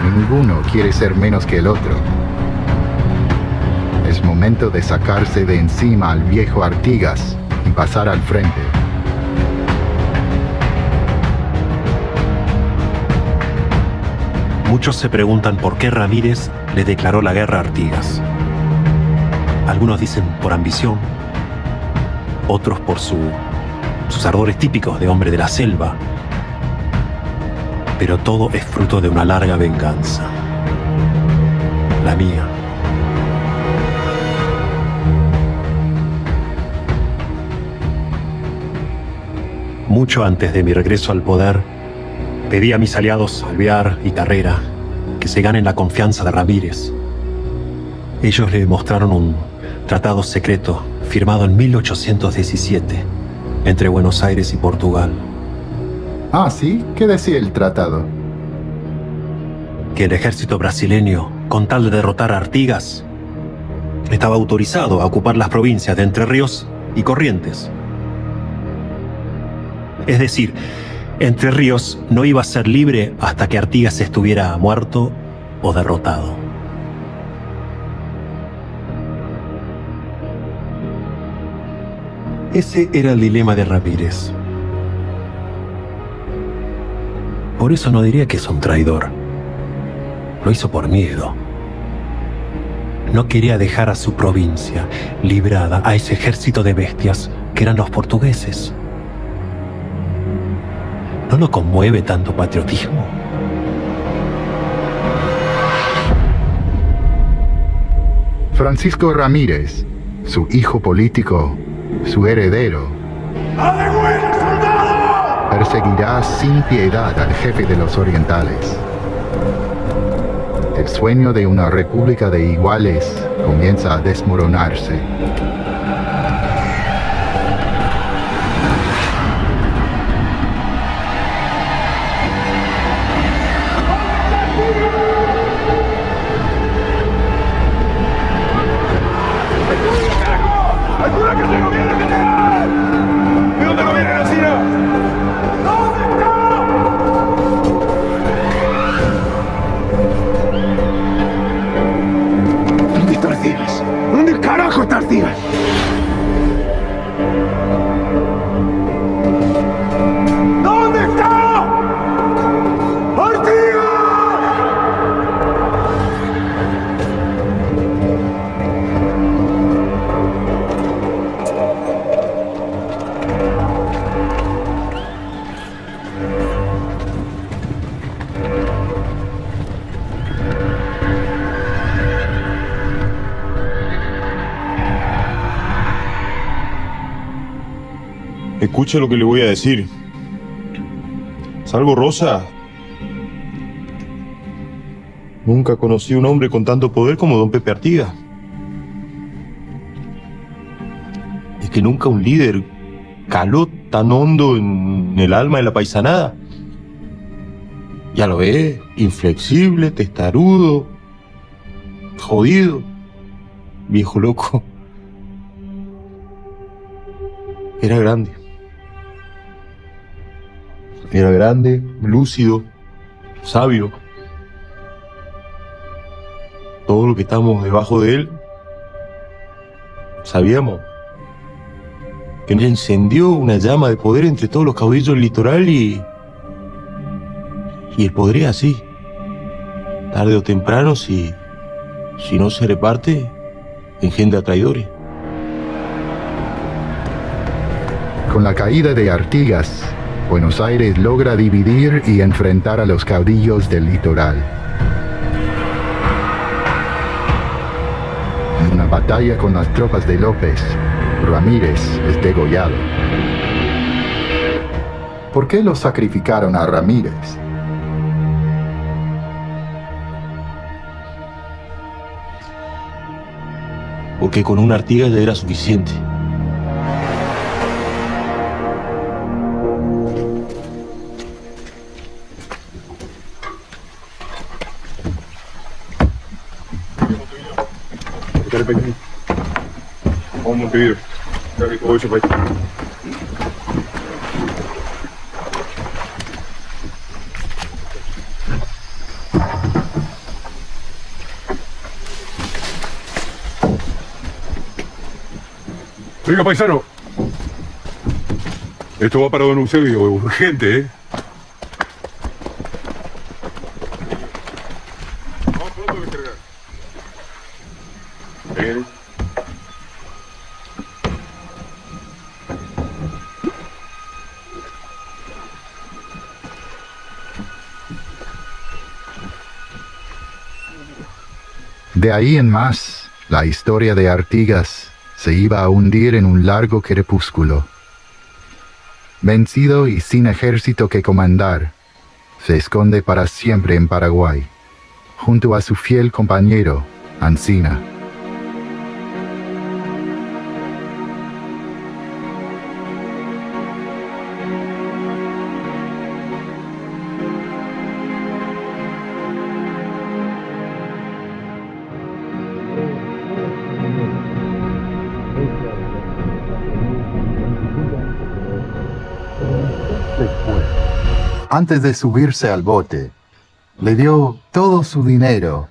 Ninguno quiere ser menos que el otro. Es momento de sacarse de encima al viejo Artigas y pasar al frente. Muchos se preguntan por qué Ramírez le declaró la guerra a Artigas. Algunos dicen por ambición, otros por sus ardores típicos de hombre de la selva. Pero todo es fruto de una larga venganza. La mía. Mucho antes de mi regreso al poder, pedí a mis aliados Alvear y Carrera que se ganen la confianza de Ramírez. Ellos le mostraron un tratado secreto firmado en 1817 entre Buenos Aires y Portugal. Ah, ¿sí? ¿Qué decía el tratado? Que el ejército brasileño, con tal de derrotar a Artigas, estaba autorizado a ocupar las provincias de Entre Ríos y Corrientes. Es decir, Entre Ríos no iba a ser libre hasta que Artigas estuviera muerto o derrotado. Ese era el dilema de Ramírez. Por eso no diría que es un traidor. Lo hizo por miedo. No quería dejar a su provincia librada a ese ejército de bestias que eran los portugueses. ¿No lo conmueve tanto patriotismo? Francisco Ramírez, su hijo político, su heredero, perseguirá sin piedad al jefe de los orientales. El sueño de una república de iguales comienza a desmoronarse. ¿Dónde carajo está Artigas? ¿Dónde está? ¡Artigas! Escuche lo que le voy a decir. Salvo Rosa, nunca conocí un hombre con tanto poder como don Pepe Artigas. Es que nunca un líder caló tan hondo en el alma de la paisanada. Ya lo ve, inflexible, testarudo, jodido, viejo loco. Era grande. Era grande, lúcido, sabio. Todo lo que estamos debajo de él, sabíamos que él encendió una llama de poder entre todos los caudillos del litoral y el poder es así. Tarde o temprano, si no se reparte, engendra traidores. Con la caída de Artigas, Buenos Aires logra dividir y enfrentar a los caudillos del litoral. En una batalla con las tropas de López, Ramírez es degollado. ¿Por qué lo sacrificaron a Ramírez? Porque con un Artigas ya era suficiente. Vamos, Montevideo. Venga, paisano. Esto va para don Eusebio, urgente, ¿eh? Vamos pronto a descargar. De ahí en más, la historia de Artigas se iba a hundir en un largo crepúsculo. Vencido y sin ejército que comandar, se esconde para siempre en Paraguay, junto a su fiel compañero, Ancina. Antes de subirse al bote, le dio todo su dinero,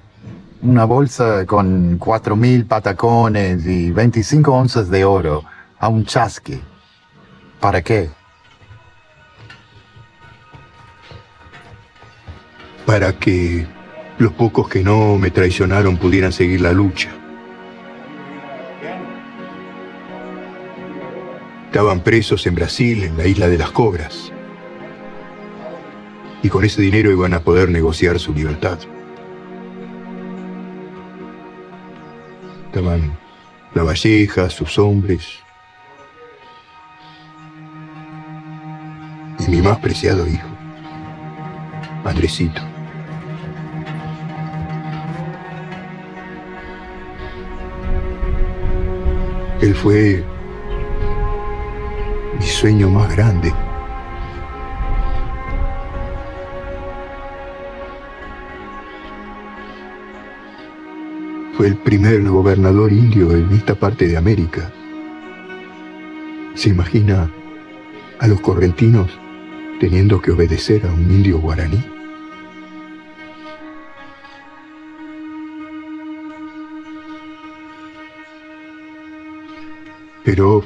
una bolsa con 4.000 patacones y 25 onzas de oro, a un chasqui. ¿Para qué? Para que los pocos que no me traicionaron pudieran seguir la lucha. Estaban presos en Brasil, en la isla de las Cobras. Y con ese dinero iban a poder negociar su libertad. Estaban Lavalleja, sus hombres, y mi más preciado hijo, Andresito. Él fue mi sueño más grande. Fue el primer gobernador indio en esta parte de América. ¿Se imagina a los correntinos teniendo que obedecer a un indio guaraní? Pero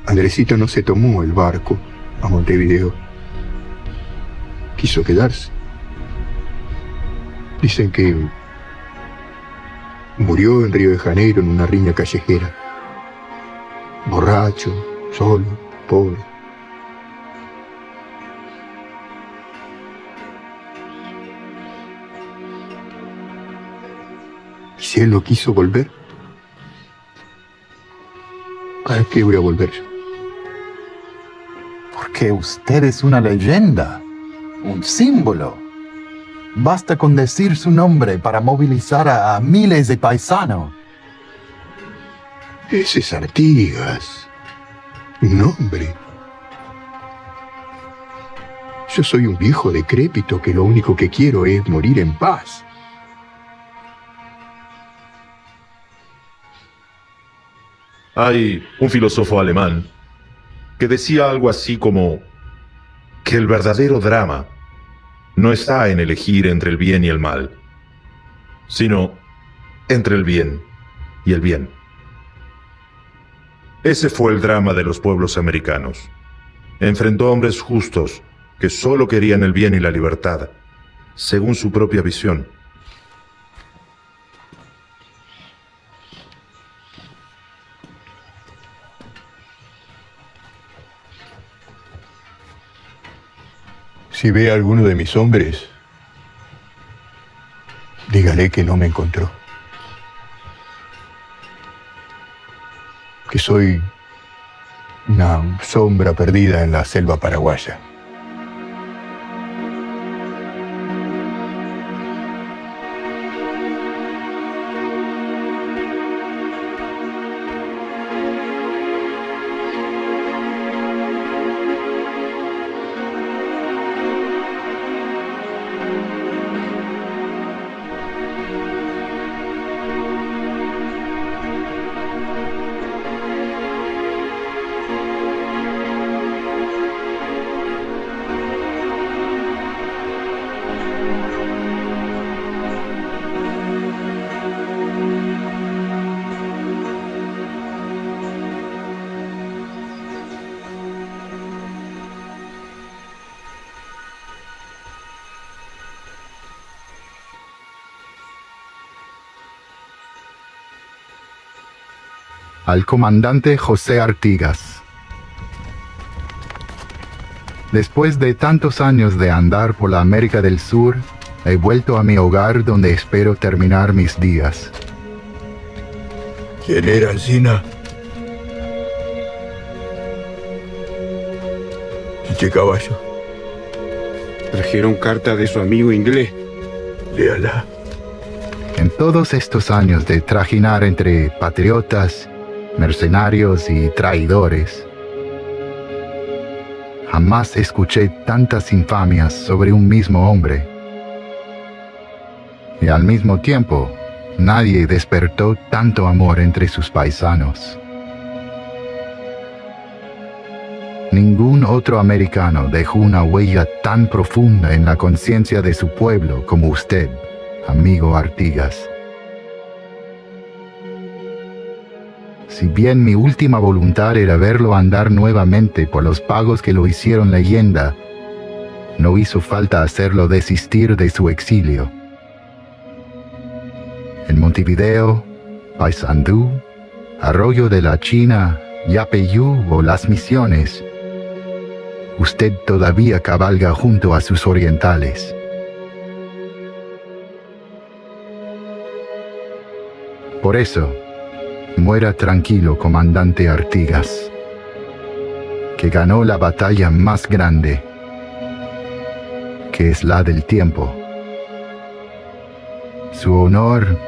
Andresito no se tomó el barco a Montevideo. Quiso quedarse. Dicen que murió en Río de Janeiro en una riña callejera. Borracho, solo, pobre. ¿Y si él no quiso volver? ¿Para qué voy a volver yo? Porque usted es una leyenda, un símbolo. Basta con decir su nombre para movilizar a miles de paisanos. Ese es Artigas. Un hombre. Yo soy un viejo decrépito que lo único que quiero es morir en paz. Hay un filósofo alemán que decía algo así como que el verdadero drama no está en elegir entre el bien y el mal, sino entre el bien y el bien. Ese fue el drama de los pueblos americanos. Enfrentó a hombres justos que solo querían el bien y la libertad, según su propia visión. Si ve a alguno de mis hombres, dígale que no me encontró. Que soy una sombra perdida en la selva paraguaya. Al comandante José Artigas. Después de tantos años de andar por la América del Sur, he vuelto a mi hogar donde espero terminar mis días. ¿Quién era Alsina? ¿Qué caballo? Trajeron carta de su amigo inglés. Léala. En todos estos años de trajinar entre patriotas, mercenarios y traidores, jamás escuché tantas infamias sobre un mismo hombre. Y al mismo tiempo, nadie despertó tanto amor entre sus paisanos. Ningún otro americano dejó una huella tan profunda en la conciencia de su pueblo como usted, amigo Artigas. Si bien mi última voluntad era verlo andar nuevamente por los pagos que lo hicieron leyenda, no hizo falta hacerlo desistir de su exilio. En Montevideo, Paysandú, Arroyo de la China, Yapeyú o Las Misiones, usted todavía cabalga junto a sus orientales. Por eso, muera tranquilo, comandante Artigas, que ganó la batalla más grande, que es la del tiempo. Su honor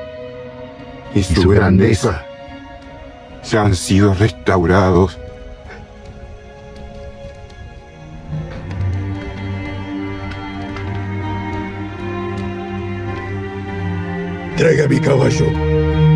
y su grandeza ya han sido restaurados. Traiga mi caballo.